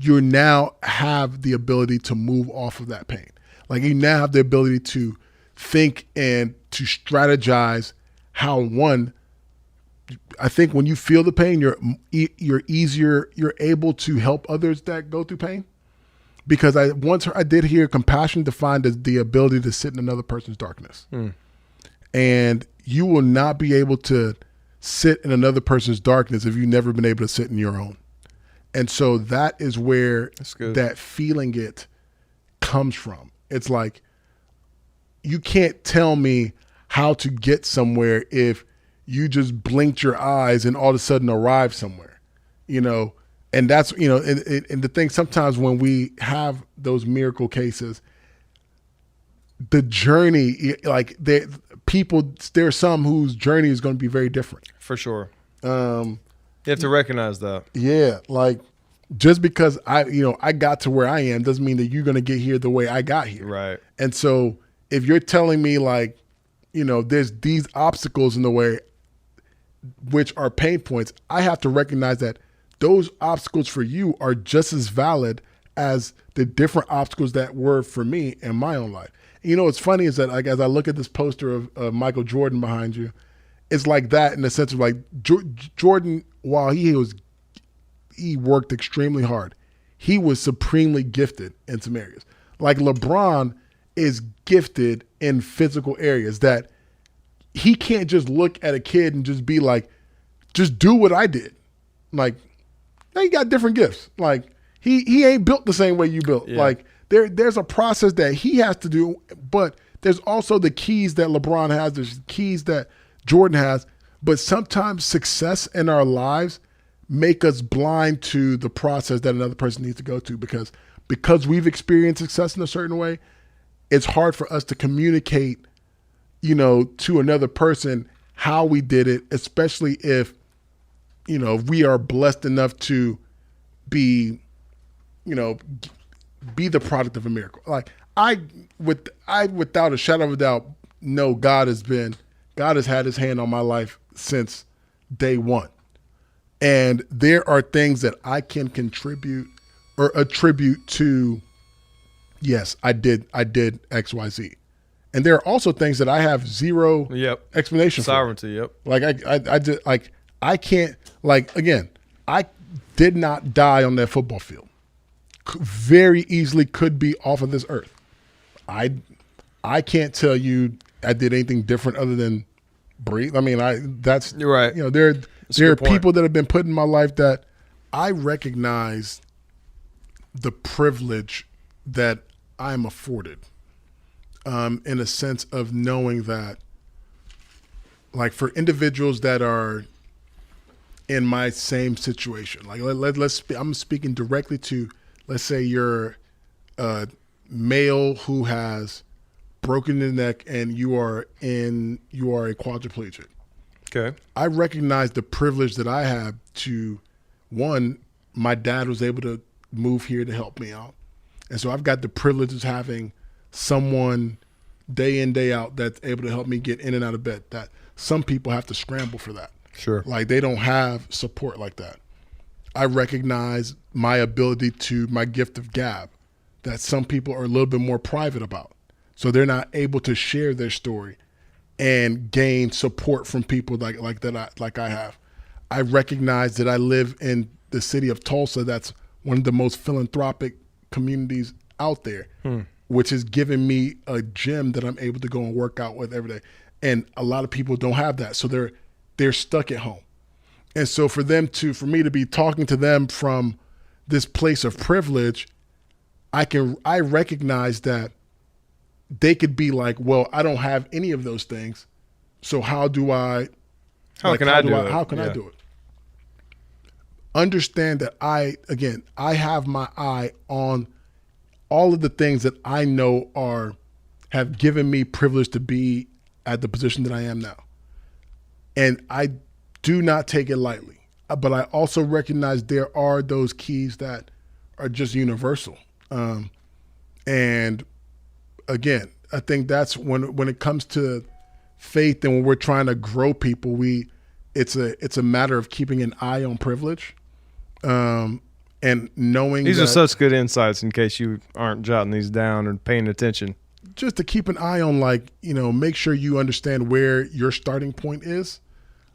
you now have the ability to move off of that pain. Like, you now have the ability to think and to strategize how, I think when you feel the pain, you're able to help others that go through pain. Because I did hear compassion defined as the ability to sit in another person's darkness. And you will not be able to sit in another person's darkness if you've never been able to sit in your own. And so that is where that feeling it comes from. It's like, you can't tell me how to get somewhere if you just blinked your eyes and all of a sudden arrived somewhere, you know? And that's, you know, and the thing, sometimes when we have those miracle cases, the journey, like, there are some whose journey is going to be very different. For sure. You have to recognize that. Yeah, like, just because I got to where I am doesn't mean that you're going to get here the way I got here. Right. And so if you're telling me, like, you know, there's these obstacles in the way, which are pain points, I have to recognize that those obstacles for you are just as valid as the different obstacles that were for me in my own life. You know, what's funny is that, like, as I look at this poster of Michael Jordan behind you, it's like that, in the sense of, like, Jordan, while he worked extremely hard, he was supremely gifted in some areas. Like LeBron is gifted in physical areas that he can't just look at a kid and just be like, just do what I did. Like, he got different gifts. Like, he ain't built the same way you built. Yeah. Like, there's a process that he has to do, but there's also the keys that LeBron has. There's keys that Jordan has. But sometimes success in our lives make us blind to the process that another person needs to go to because we've experienced success in a certain way. It's hard for us to communicate, to another person how we did it, especially if, we are blessed enough to be, be the product of a miracle. Like I without a shadow of a doubt know God has had his hand on my life since day one. And there are things that I can contribute or attribute to, yes, I did X, Y, Z. And there are also things that I have zero explanation sovereignty, for. Like I can't, like, again, I did not die on that football field. Very easily could be off of this earth. I can't tell you I did anything different other than breathe. I mean, you're right. There are people that have been put in my life that I recognize the privilege that I'm afforded, in a sense of knowing that, like, for individuals that are in my same situation, like I'm speaking directly to, let's say you're a male who has broken the neck and you are a quadriplegic. Okay. I recognize the privilege that I have to, one, my dad was able to move here to help me out. And so I've got the privilege of having someone day in, day out that's able to help me get in and out of bed. That some people have to scramble for that. Sure. Like, they don't have support like that. I recognize my gift of gab that some people are a little bit more private about. So they're not able to share their story and gain support from people like I have. I recognize that I live in the city of Tulsa. That's one of the most philanthropic communities out there, which has given me a gym that I'm able to go and work out with every day. And a lot of people don't have that. So they're stuck at home. And so for me to be talking to them from this place of privilege, I recognize that they could be like, well, I don't have any of those things. So how can I do it? Understand that I have my eye on all of the things that I know have given me privilege to be at the position that I am now. And I do not take it lightly, but I also recognize there are those keys that are just universal. And again, I think that's when it comes to faith and when we're trying to grow people, it's a matter of keeping an eye on privilege, and knowing these are such good insights in case you aren't jotting these down and paying attention. Just to keep an eye on, make sure you understand where your starting point is,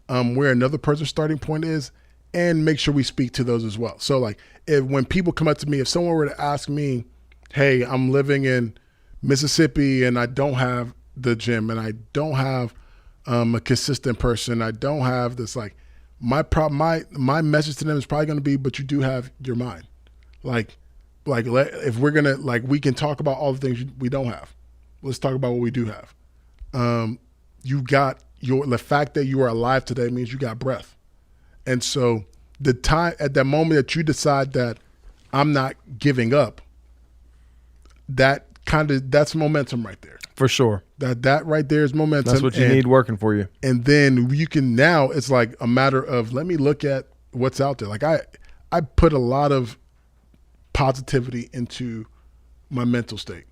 where another person's starting point is, and make sure we speak to those as well. So when people come up to me, if someone were to ask me, hey, I'm living in Mississippi and I don't have the gym and I don't have a consistent person, I don't have this, my message to them is probably going to be, but you do have your mind. If we're going to, we can talk about all the things we don't have. Let's talk about what we do have. The fact that you are alive today means you got breath. And so at that moment that you decide that I'm not giving up, that's momentum right there. For sure. That right there is momentum. That's what you need working for you. And then you can, now it's like a matter of, let me look at what's out there. I put a lot of positivity into my mental state.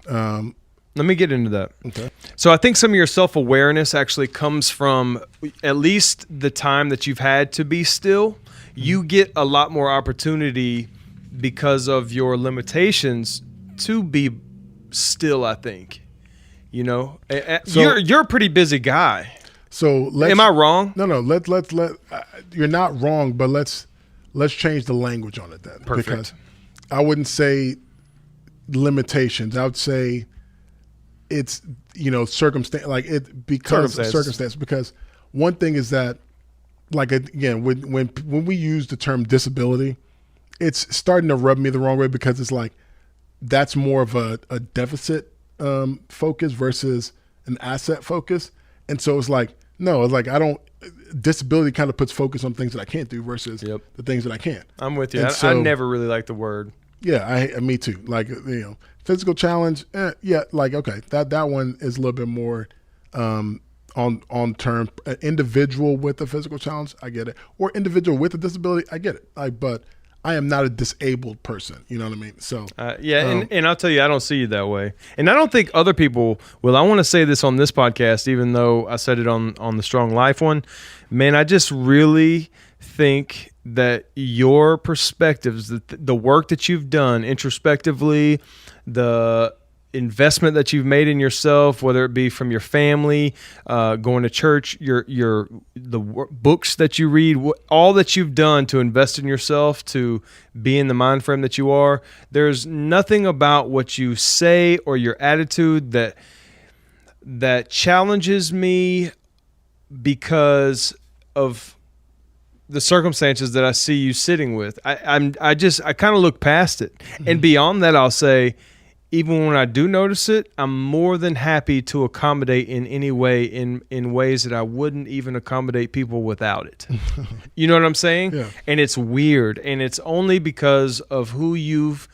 Let me get into that. Okay. So I think some of your self-awareness actually comes from at least the time that you've had to be still. You get a lot more opportunity because of your limitations to be still, I think. So, you're a pretty busy guy. So am I wrong? No. You're not wrong, but let's change the language on it then. Perfect. I wouldn't say limitations. I would say it's, circumstance, like it because of circumstance. Because one thing is that, like, again, when we use the term disability, it's starting to rub me the wrong way, because it's like that's more of a deficit focus versus an asset focus. And so it's like, no, it's like disability kind of puts focus on things that I can't do versus the things that I can. I'm with you. I never really liked the word. Yeah, me too. Like, physical challenge. Like, okay, that one is a little bit more on term. An individual with a physical challenge, I get it. Or individual with a disability, I get it. But I am not a disabled person. You know what I mean? So and I'll tell you, I don't see you that way, and I don't think other people will. I want to say this on this podcast, even though I said it on the Strong Life one. Man, I just really think that your perspectives, the work that you've done introspectively, the investment that you've made in yourself, whether it be from your family, going to church, the books that you read, all that you've done to invest in yourself, to be in the mind frame that you are, there's nothing about what you say or your attitude that challenges me because of the circumstances that I see you sitting with. I kind of look past it. Mm-hmm. And beyond that, I'll say, even when I do notice it, I'm more than happy to accommodate in any way, in ways that I wouldn't even accommodate people without it. You know what I'm saying? Yeah. And it's weird. And it's only because of who you've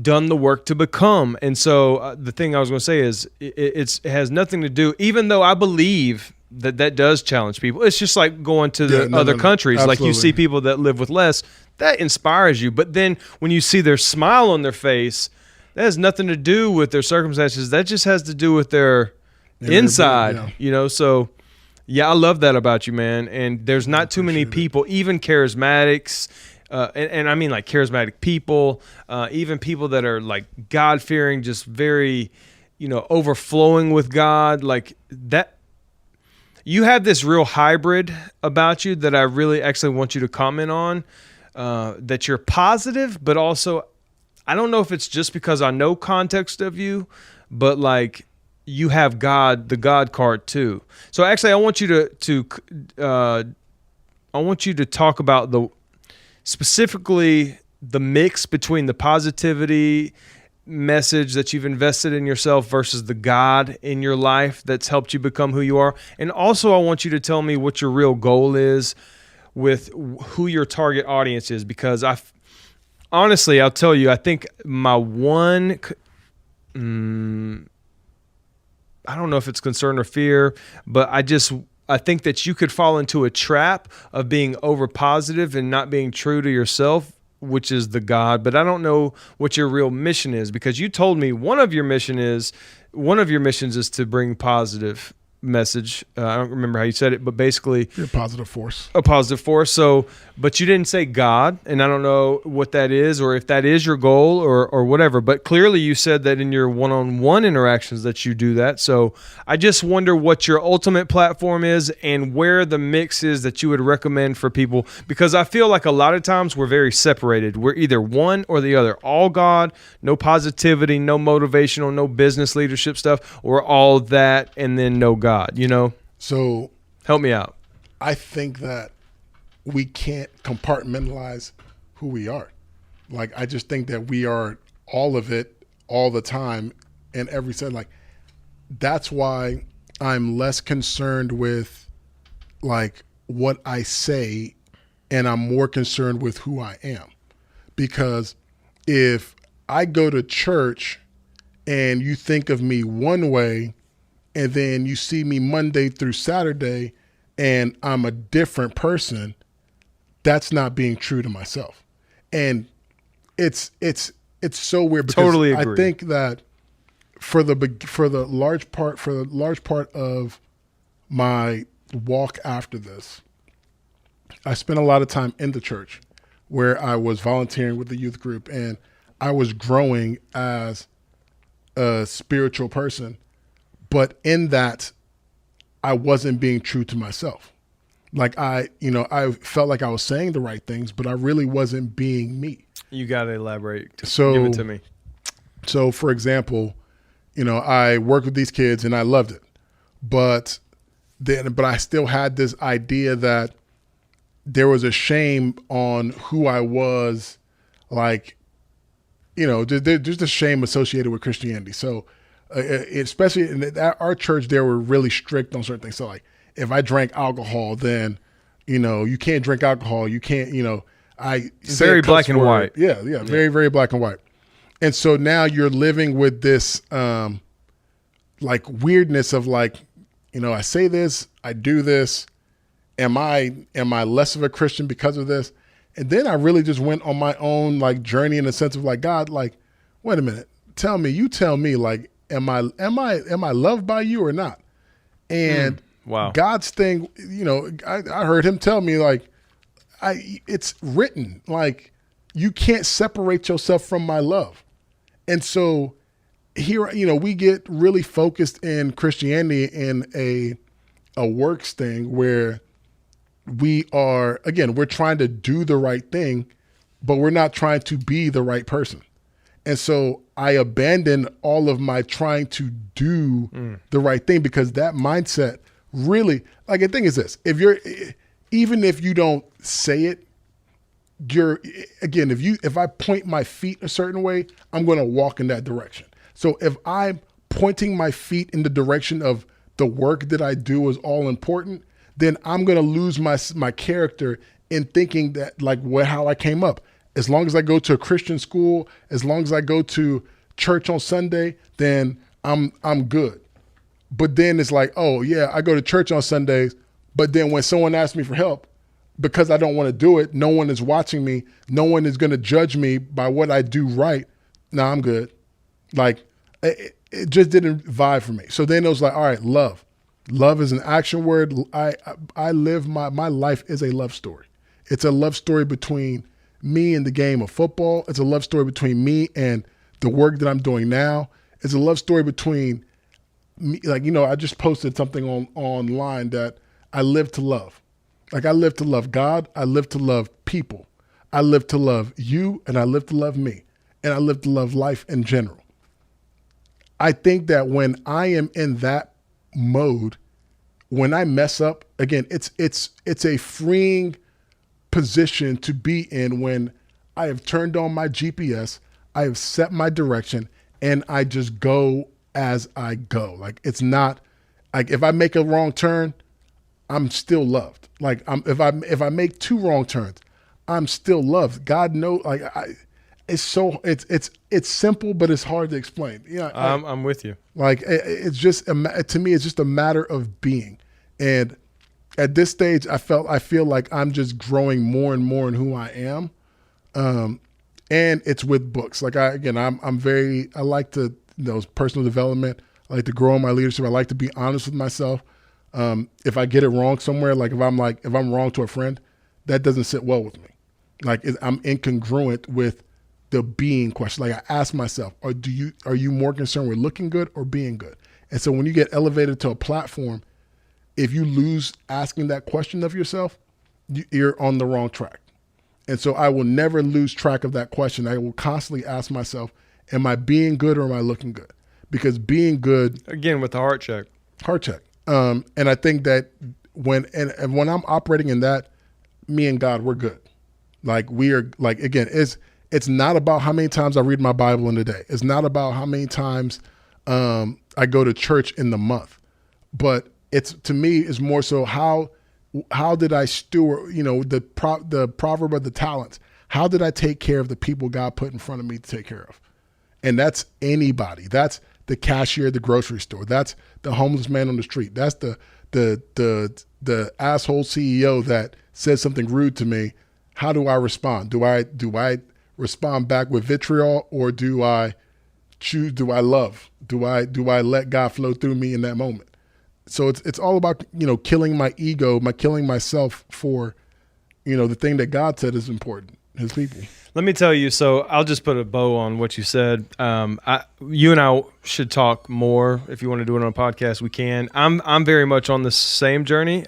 done the work to become. And so the thing I was going to say is it has nothing to do, even though I believe that does challenge people. It's just like going to other countries. Absolutely. Like you see people that live with less, that inspires you. But then when you see their smile on their face, that has nothing to do with their circumstances. That just has to do with their inside, So yeah, I love that about you, man. And there's not too many people, even charismatics, and I mean like charismatic people, even people that are like God-fearing, just very, overflowing with God, like that. You have this real hybrid about you that I really actually want you to comment on, that you're positive, but also, I don't know if it's just because I know context of you, but like you have the God card too. So actually I want you to talk about specifically the mix between the positivity message that you've invested in yourself versus the God in your life that's helped you become who you are. And also I want you to tell me what your real goal is with who your target audience is, because honestly, I'll tell you, I think my one, I don't know if it's concern or fear, but I think that you could fall into a trap of being over positive and not being true to yourself, which is the God. But I don't know what your real mission is, because you told me one of your missions is to bring positive message. I don't remember how you said it, but basically a positive force. So, but you didn't say God, and I don't know what that is, or if that is your goal or whatever, but clearly you said that in your one-on-one interactions that you do that. So I just wonder what your ultimate platform is and where the mix is that you would recommend for people, because I feel like a lot of times we're very separated. We're either one or the other, all God, no positivity, no motivational, no business leadership stuff, or all that and then no God. So help me out. I think that we can't compartmentalize who we are. Like, I just think that we are all of it all the time, and every set. Like, that's why I'm less concerned with like what I say, and I'm more concerned with who I am. Because if I go to church and you think of me one way, and then you see me Monday through Saturday and I'm a different person, that's not being true to myself. And it's so weird, because totally agree. I think that for the large part of my walk after this, I spent a lot of time in the church where I was volunteering with the youth group, and I was growing as a spiritual person. But in that, I wasn't being true to myself, Like I felt like I was saying the right things, but I really wasn't being me. You got to elaborate. So give it to me. So for example, I worked with these kids and I loved it, but I still had this idea that there was a shame on who I was, like, there's a shame associated with Christianity. So especially in our church, they were really strict on certain things. So like, if I drank alcohol, then, you can't drink alcohol. You can't, very black and white. Yeah. Very, very black and white. And so now you're living with this, like weirdness of like, I say this, I do this. Am I less of a Christian because of this? And then I really just went on my own like journey in the sense of like, God, like, wait a minute, tell me, like, am I loved by you or not? And wow. God's thing, I heard him tell me like, it's written, like, you can't separate yourself from my love. And so here, we get really focused in Christianity in a works thing where we're trying to do the right thing, but we're not trying to be the right person. And so I abandoned all of my trying to do the right thing, because that mindset really, like, the thing is this, even if you don't say it, if I point my feet a certain way, I'm going to walk in that direction. So if I'm pointing my feet in the direction of the work that I do is all important, then I'm going to lose my character in thinking that like how I came up. As long as I go to a Christian school, as long as I go to church on Sunday, then I'm good. But then it's like, oh yeah, I go to church on Sundays, but then when someone asks me for help, because I don't want to do it, no one is watching me, no one is going to judge me by what I do right. No, I'm good. Like, it just didn't vibe for me. So then it was like, all right, love. Love is an action word. I live my life is a love story. It's a love story between me and the game of football. It's a love story between me and the work that I'm doing now. It's a love story between me. Like, I just posted something online that I live to love. Like, I live to love God. I live to love people. I live to love you, and I live to love me, and I live to love life in general. I think that when I am in that mode, when I mess up, again, it's a freeing position to be in when I have turned on my GPS, I have set my direction, and I just go as I go. Like, it's not like if I make a wrong turn, I'm still loved. Like, if I make 2 wrong turns, I'm still loved. God knows. Like, it's simple, but it's hard to explain. I'm with you. Like, it's just to me, it's just a matter of being. And at this stage, I feel like I'm just growing more and more in who I am. And it's with books. Like, I like to, personal development. I like to grow in my leadership. I like to be honest with myself. If I get it wrong somewhere, like if I'm wrong to a friend, that doesn't sit well with me. Like, I'm incongruent with the being question. Like, I ask myself, are you more concerned with looking good or being good? And so when you get elevated to a platform, if you lose asking that question of yourself, you're on the wrong track. And so I will never lose track of that question. I will constantly ask myself, am I being good or am I looking good? Because being good, again, with the heart check. And I think that when I'm operating in that, me and God, we're good. Like, we are, like, again, it's not about how many times I read my Bible in a day. It's not about how many times I go to church in the month. But to me, it's more so how did I steward, the proverb of the talents. How did I take care of the people God put in front of me to take care of? And that's anybody. That's the cashier at the grocery store. That's the homeless man on the street. That's the asshole CEO that says something rude to me. How do I respond? Do I respond back with vitriol, or do I love? Do I let God flow through me in that moment? So it's all about, killing my ego, killing myself for, the thing that God said is important. his people. Let me tell you, so I'll just put a bow on what you said. You and I should talk more. If you want to do it on a podcast, we can. I'm very much on the same journey.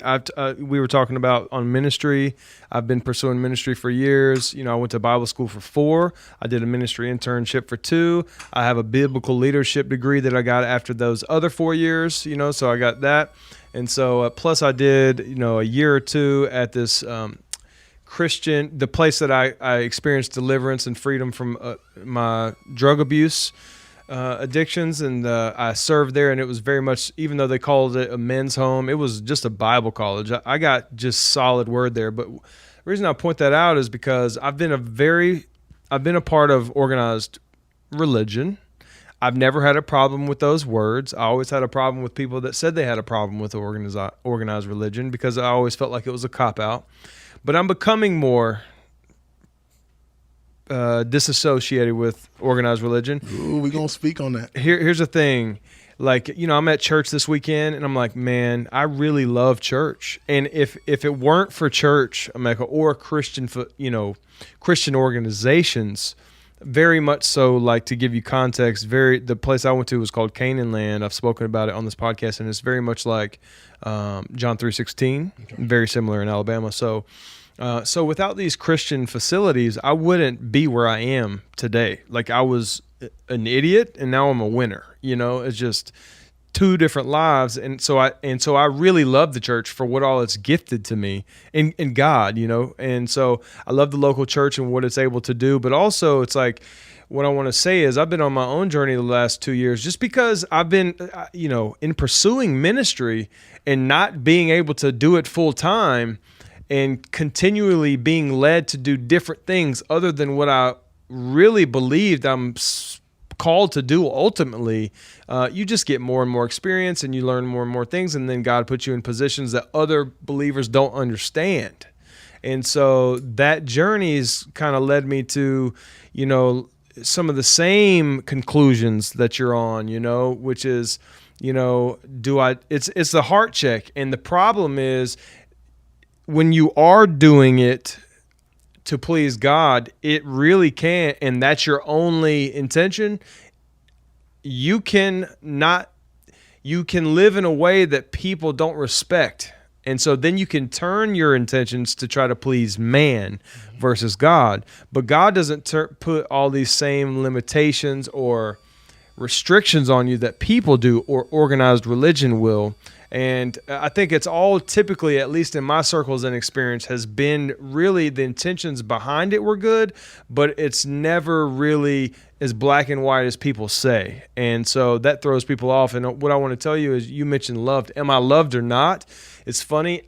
We were talking about on ministry. I've been pursuing ministry for years. I went to Bible school for 4. I did a ministry internship for 2. I have a biblical leadership degree that I got after those other 4 years, so I got that. And so plus I did, a year or 2 at this Christian, the place that I experienced deliverance and freedom from my drug abuse addictions, and I served there, and it was very much, even though they called it a men's home, it was just a Bible college. I got just solid word there. But the reason I point that out is because I've been a part of organized religion. I've never had a problem with those words. I always had a problem with people that said they had a problem with organized religion, because I always felt like it was a cop-out. But I'm becoming more disassociated with organized religion. Ooh, we're going to speak on that. Here's the thing. Like, I'm at church this weekend, and I'm like, man, I really love church. And if it weren't for church, Emeka, or Christian organizations, very much so, like, to give you context, the place I went to was called Canaan Land. I've spoken about it on this podcast, and it's very much like John 3:16, very similar in Alabama. So without these Christian facilities, I wouldn't be where I am today. Like, I was an idiot, and now I'm a winner. It's just 2 different lives. And so I really love the church for what all it's gifted to me in God, and so I love the local church and what it's able to do. But also, it's like, what I want to say is I've been on my own journey the last 2 years, just because I've been, in pursuing ministry and not being able to do it full time, and continually being led to do different things other than what I really believed I'm called to do ultimately. You just get more and more experience, and you learn more and more things, and then God puts you in positions that other believers don't understand. And so that journey's kind of led me to, some of the same conclusions that you're on, which is, it's the heart check. And the problem is, when you are doing it to please God, it really can't, and that's your only intention, you can live in a way that people don't respect. And so then you can turn your intentions to try to please man versus God. But God doesn't put all these same limitations or restrictions on you that people do, or organized religion will. And I think it's all typically, at least in my circles and experience, has been really the intentions behind it were good, but it's never really as black and white as people say. And so that throws people off. And what I want to tell you is, you mentioned loved. Am I loved or not? It's funny.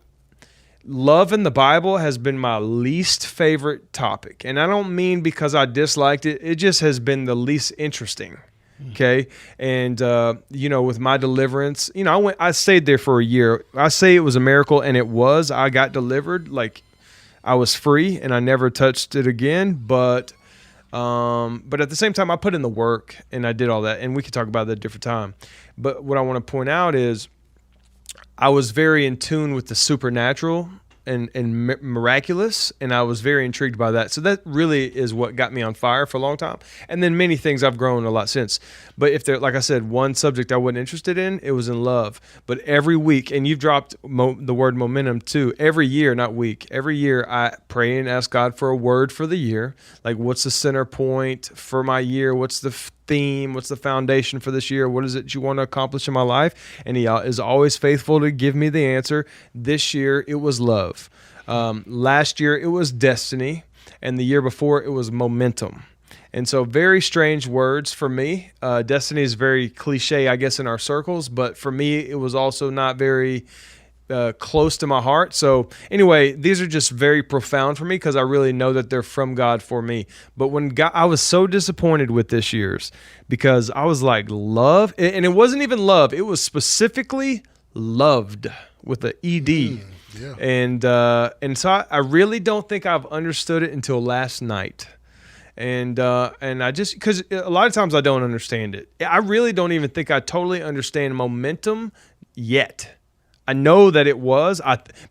Love in the Bible has been my least favorite topic. And I don't mean because I disliked it. It just has been the least interesting. Okay. And, with my deliverance, I stayed there for a year. I say it was a miracle, and it was. I got delivered. Like, I was free, and I never touched it again. But at the same time, I put in the work, and I did all that, and we could talk about that at a different time. But what I want to point out is, I was very in tune with the supernatural and miraculous, and I was very intrigued by that. So that really is what got me on fire for a long time. And then many things I've grown a lot since. But if there, like I said, one subject I wasn't interested in, it was in love. But every week, and you've dropped the word momentum too, every year, not week, every year I pray and ask God for a word for the year. Like, what's the center point for my year? What's the theme? What's the foundation for this year? What is it you want to accomplish in my life? And he is always faithful to give me the answer. This year it was love. Last year it was destiny, and the year before it was momentum. And so, very strange words for me. Destiny is very cliche, I guess, in our circles, but for me it was also not very close to my heart. So anyway, these are just very profound for me, because I really know that they're from God for me. But when God, I was so disappointed with this year's, because I was like, love, and it wasn't even love. It was specifically loved with the ED. Yeah. And so I really don't think I've understood it until last night. And I just, because a lot of times I don't understand it. I really don't even think I totally understand momentum yet. I know that it was,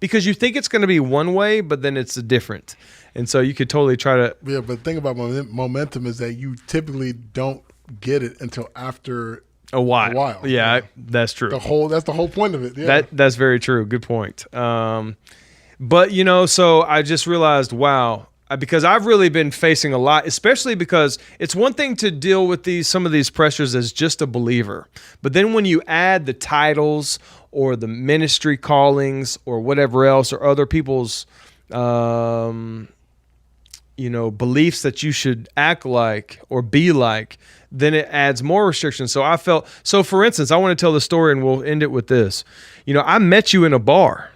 because you think it's going to be one way, but then it's different. And so you could totally try to. Yeah, but the thing about momentum is that you typically don't get it until after A while. Yeah, that's true. That's the whole point of it. Yeah. That's very true. Good point. But so I just realized, wow, because I've really been facing a lot, especially because it's one thing to deal with some of these pressures as just a believer. But then when you add the titles or the ministry callings or whatever else, or other people's beliefs that you should act like or be like, then it adds more restrictions. So for instance, I want to tell the story and we'll end it with this. I met you in a bar,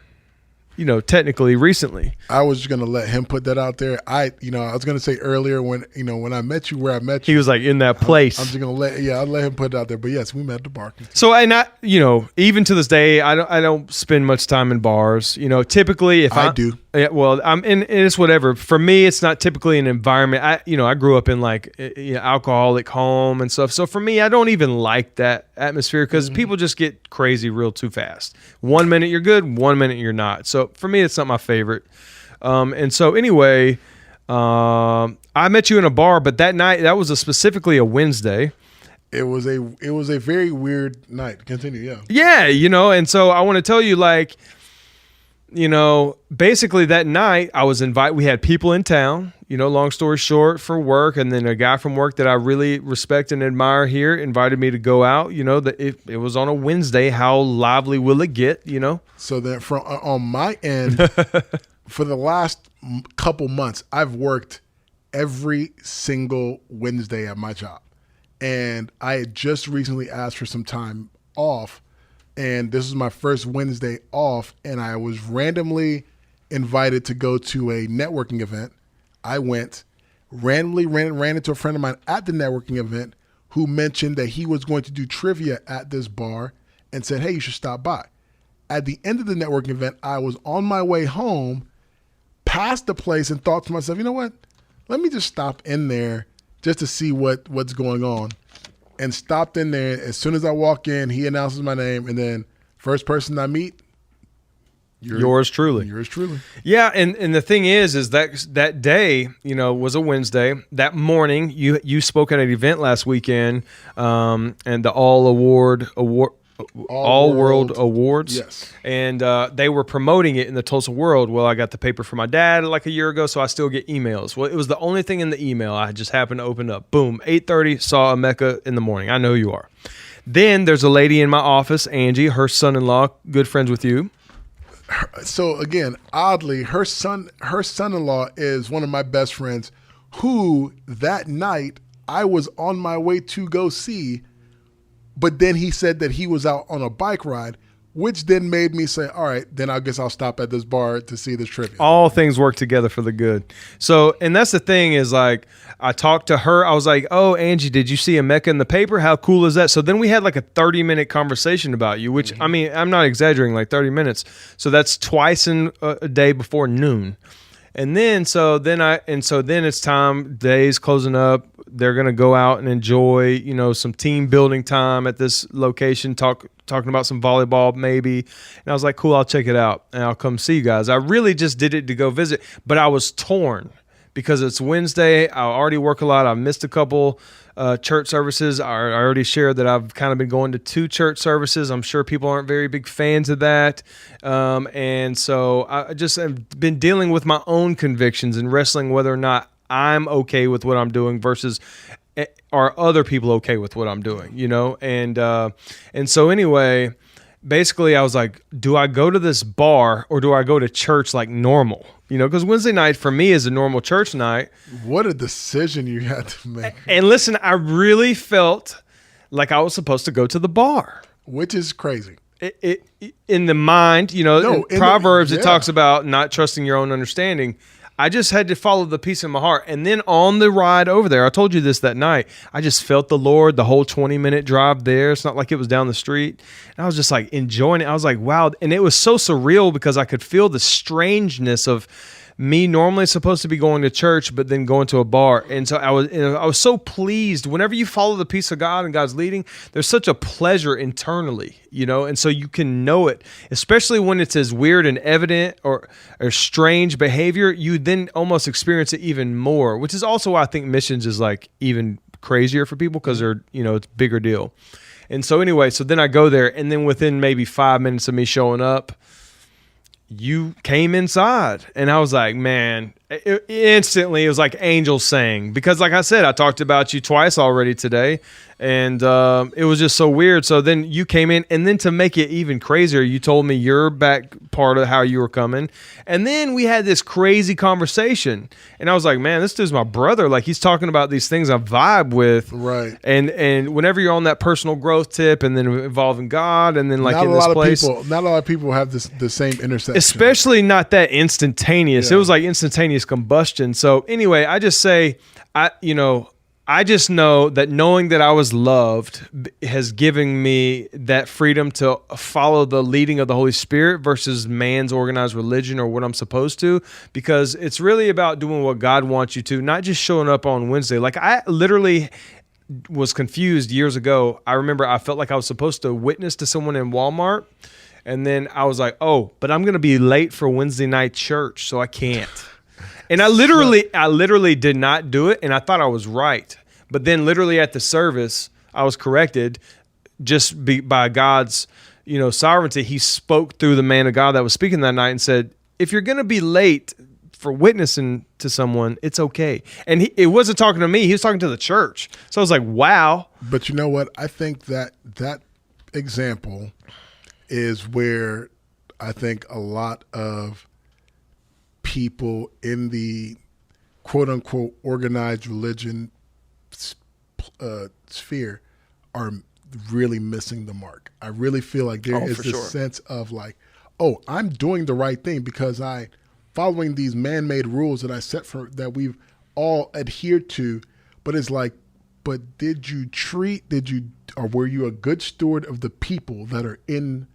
technically recently. I was just going to let him put that out there. I was going to say earlier when I met you where I met you. He was like in that place. I'm just going to I'll let him put it out there. But yes, we met at the bar. So, and even to this day, I don't spend much time in bars. Typically if I do. Yeah, well, and it's whatever. For me, it's not typically an environment. I grew up in like alcoholic home and stuff. So for me, I don't even like that atmosphere because people just get crazy real too fast. 1 minute you're good, 1 minute you're not. So for me, it's not my favorite. And so anyway, I met you in a bar, but that night, that was specifically a Wednesday. It was a very weird night. Continue, yeah. Yeah, and so I want to tell you, like, basically that night I was invited. We had people in town, long story short, for work. And then a guy from work that I really respect and admire here invited me to go out. It was on a Wednesday. How lively will it get, So then from on my end, for the last couple months, I've worked every single Wednesday at my job. And I had just recently asked for some time off. And this was my first Wednesday off, and I was randomly invited to go to a networking event. I went, randomly ran into a friend of mine at the networking event who mentioned that he was going to do trivia at this bar and said, hey, you should stop by. At the end of the networking event, I was on my way home, passed the place, and thought to myself, you know what? Let me just stop in there just to see what's going on. And stopped in there. As soon as I walk in, he announces my name, and then first person I meet, yours truly. Yours truly. Yeah, and the thing is that day, was a Wednesday. That morning, you spoke at an event last weekend, and the All World Awards. Yes. And they were promoting it in the Tulsa World. Well, I got the paper from my dad like a year ago, so I still get emails. Well, it was the only thing in the email I just happened to open up. Boom, 8:30, saw Emeka in the morning. I know who you are. Then there's a lady in my office, Angie, her son-in-law, good friends with you. So again, oddly, her son-in-law is one of my best friends who that night I was on my way to go see. But then he said that he was out on a bike ride, which then made me say, all right, then I guess I'll stop at this bar to see this trivia. All things work together for the good. So, and that's the thing is, like, I talked to her. I was like, oh, Angie, did you see Emeka in the paper? How cool is that? So then we had like a 30-minute conversation about you, which, I mean, I'm not exaggerating, like 30 minutes. So that's twice in a day before noon. And then, then it's time, days closing up. They're going to go out and enjoy, some team building time at this location, talking about some volleyball maybe. And I was like, cool, I'll check it out and I'll come see you guys. I really just did it to go visit, but I was torn because it's Wednesday. I already work a lot. I missed a couple church services. I already shared that I've kind of been going to 2 church services. I'm sure people aren't very big fans of that. And so I just have been dealing with my own convictions and wrestling whether or not I'm okay with what I'm doing versus are other people okay with what I'm doing, And so anyway, basically I was like, do I go to this bar or do I go to church like normal? Because Wednesday night for me is a normal church night. What a decision you had to make. And listen, I really felt like I was supposed to go to the bar. Which is crazy. It in the mind, in Proverbs, it talks about not trusting your own understanding. I just had to follow the peace in my heart. And then on the ride over there, I told you this that night, I just felt the Lord the whole 20-minute drive there. It's not like it was down the street. And I was just like enjoying it. I was like, wow. And it was so surreal because I could feel the strangeness of me normally supposed to be going to church, but then going to a bar. And so I was so pleased. Whenever you follow the peace of God and God's leading, there's such a pleasure internally, and so you can know it, especially when it's as weird and evident or strange behavior, you then almost experience it even more, which is also why I think missions is like even crazier for people, because they're, it's a bigger deal. And so anyway, so then I go there, and then within maybe 5 minutes of me showing up, you came inside, and I was like, man, instantly it was like angels sang, because like I said, I talked about you twice already today, and it was just so weird. So then you came in, and then to make it even crazier, you told me your back part of how you were coming, and then we had this crazy conversation, and I was like, man, this dude's my brother. Like, he's talking about these things I vibe with, right? And whenever you're on that personal growth tip, and then involving God, and then like not in a this lot place, of people, not a lot of people have the same intersection, especially not that instantaneous. Yeah. It was like instantaneous combustion. So anyway, I just say, I just know that knowing that I was loved has given me that freedom to follow the leading of the Holy Spirit versus man's organized religion or what I'm supposed to, because it's really about doing what God wants you to, not just showing up on Wednesday. Like, I literally was confused years ago. I remember I felt like I was supposed to witness to someone in Walmart, and then I was like, oh, but I'm going to be late for Wednesday night church, so I can't. And I literally did not do it, and I thought I was right. But then literally at the service, I was corrected by God's, sovereignty. He spoke through the man of God that was speaking that night and said, if you're going to be late for witnessing to someone, it's okay. And it wasn't talking to me. He was talking to the church. So I was like, wow. But you know what? I think that example is where I think a lot of people in the quote unquote organized religion sphere are really missing the mark. I really feel like there is this sense of like, oh, I'm doing the right thing because I following these man-made rules that I set for that we've all adhered to. But it's like, but were you a good steward of the people that are in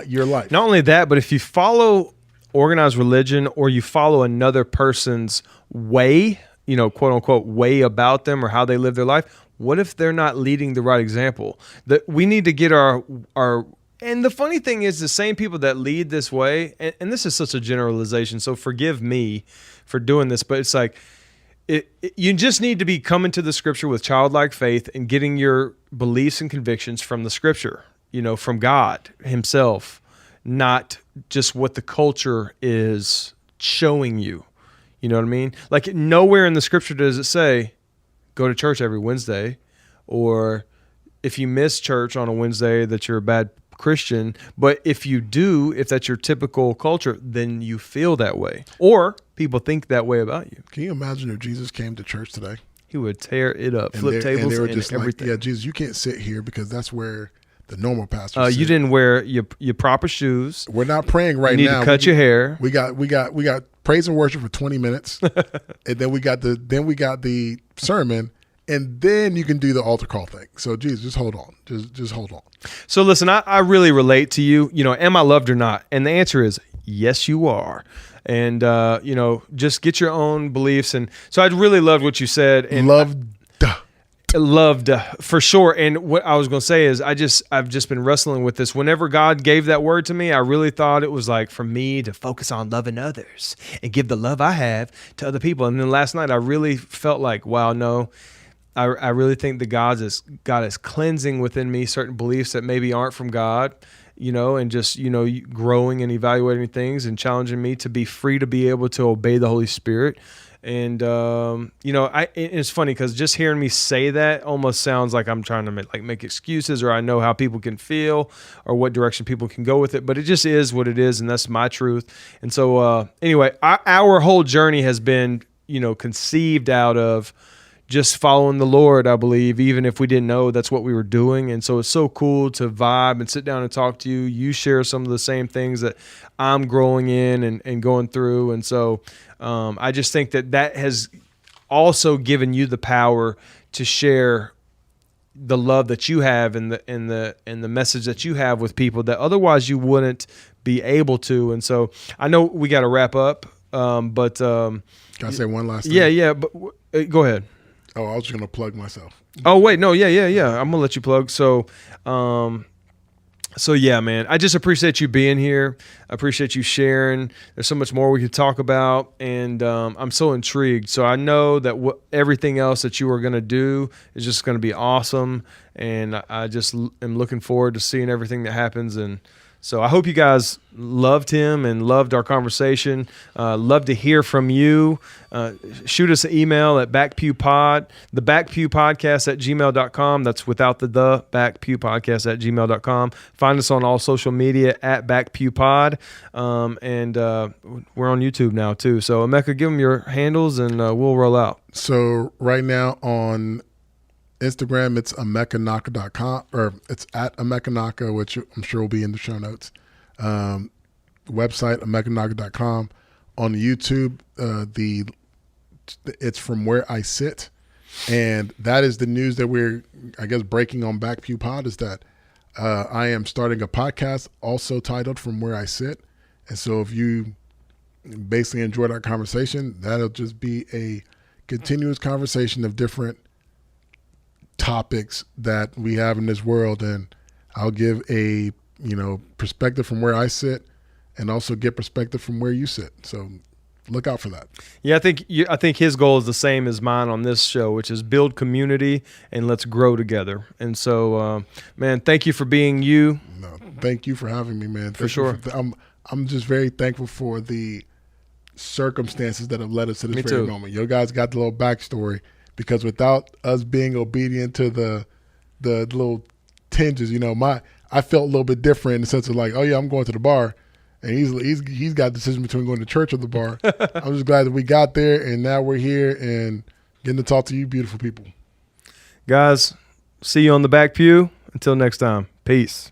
your life? Not only that, but if you follow organized religion or you follow another person's way, quote unquote way about them or how they live their life, what if they're not leading the right example? That we need to get our and the funny thing is, the same people that lead this way, and this is such a generalization, so forgive me for doing this, but it's like you just need to be coming to the scripture with childlike faith and getting your beliefs and convictions from the scripture, from God himself, not just what the culture is showing you. You know what I mean? Like, nowhere in the scripture does it say, go to church every Wednesday, or if you miss church on a Wednesday that you're a bad Christian. But if you do, if that's your typical culture, then you feel that way, or people think that way about you. Can you imagine if Jesus came to church today? He would tear it up, flip tables, and they were just everything. Like, yeah, Jesus, you can't sit here because that's where the normal pastor. You didn't wear your proper shoes. We're not praying right now. You need to cut your hair. We got praise and worship for 20 minutes, and then we got the sermon, and then you can do the altar call thing. So, Jesus, just hold on, just hold on. So, listen, I really relate to you. Am I loved or not? And the answer is yes, you are. And just get your own beliefs. And so, I really loved what you said. And loved for sure. And what I was going to say is I've just been wrestling with this. Whenever God gave that word to me, I really thought it was like for me to focus on loving others and give the love I have to other people. And then last night I really felt like, wow, no, I really think that God is cleansing within me certain beliefs that maybe aren't from God, and just, growing and evaluating things and challenging me to be free to be able to obey the Holy Spirit. And, it's funny because just hearing me say that almost sounds like I'm trying to make excuses, or I know how people can feel or what direction people can go with it, but it just is what it is. And that's my truth. And so, anyway, our whole journey has been, conceived out of just following the Lord, I believe, even if we didn't know that's what we were doing. And so it's so cool to vibe and sit down and talk to you. You share some of the same things that I'm growing in and going through. And so I just think that has also given you the power to share the love that you have and the message that you have with people that otherwise you wouldn't be able to. And so I know we got to wrap up. Can I say one last thing? Yeah. But go ahead. Oh, I was just going to plug myself. Oh, wait. No, yeah. I'm going to let you plug. So yeah, man, I just appreciate you being here. I appreciate you sharing. There's so much more we could talk about, and I'm so intrigued. So I know that everything else that you are going to do is just going to be awesome, and I just am looking forward to seeing everything that happens. And so I hope you guys loved him and loved our conversation. Love to hear from you. Shoot us an email at backpewpod, the backpewpodcast at gmail.com. That's without the backpewpodcast at gmail.com. Find us on all social media at backpewpod. And we're on YouTube now too. So Emeka, give them your handles and we'll roll out. So right now on Instagram, it's emekannaka.com, or it's at Emeka Nnaka, which I'm sure will be in the show notes. Website, emekannaka.com. On YouTube, it's From Where I Sit. And that is the news that we're, I guess, breaking on Back Pew Pod, is that I am starting a podcast also titled From Where I Sit. And so if you basically enjoyed our conversation, that'll just be a continuous conversation of different topics that we have in this world, and I'll give a perspective from where I sit, and also get perspective from where you sit. So look out for that. Yeah, I think his goal is the same as mine on this show, which is build community and let's grow together. And so, man, thank you for being you. No, thank you for having me, man. For sure. I'm just very thankful for the circumstances that have led us to this very moment. You guys got the little backstory. Because without us being obedient to the little tinges, I felt a little bit different in the sense of like, oh yeah, I'm going to the bar, and he's got a decision between going to church or the bar. I'm just glad that we got there, and now we're here and getting to talk to you beautiful people. Guys, see you on the back pew. Until next time, peace.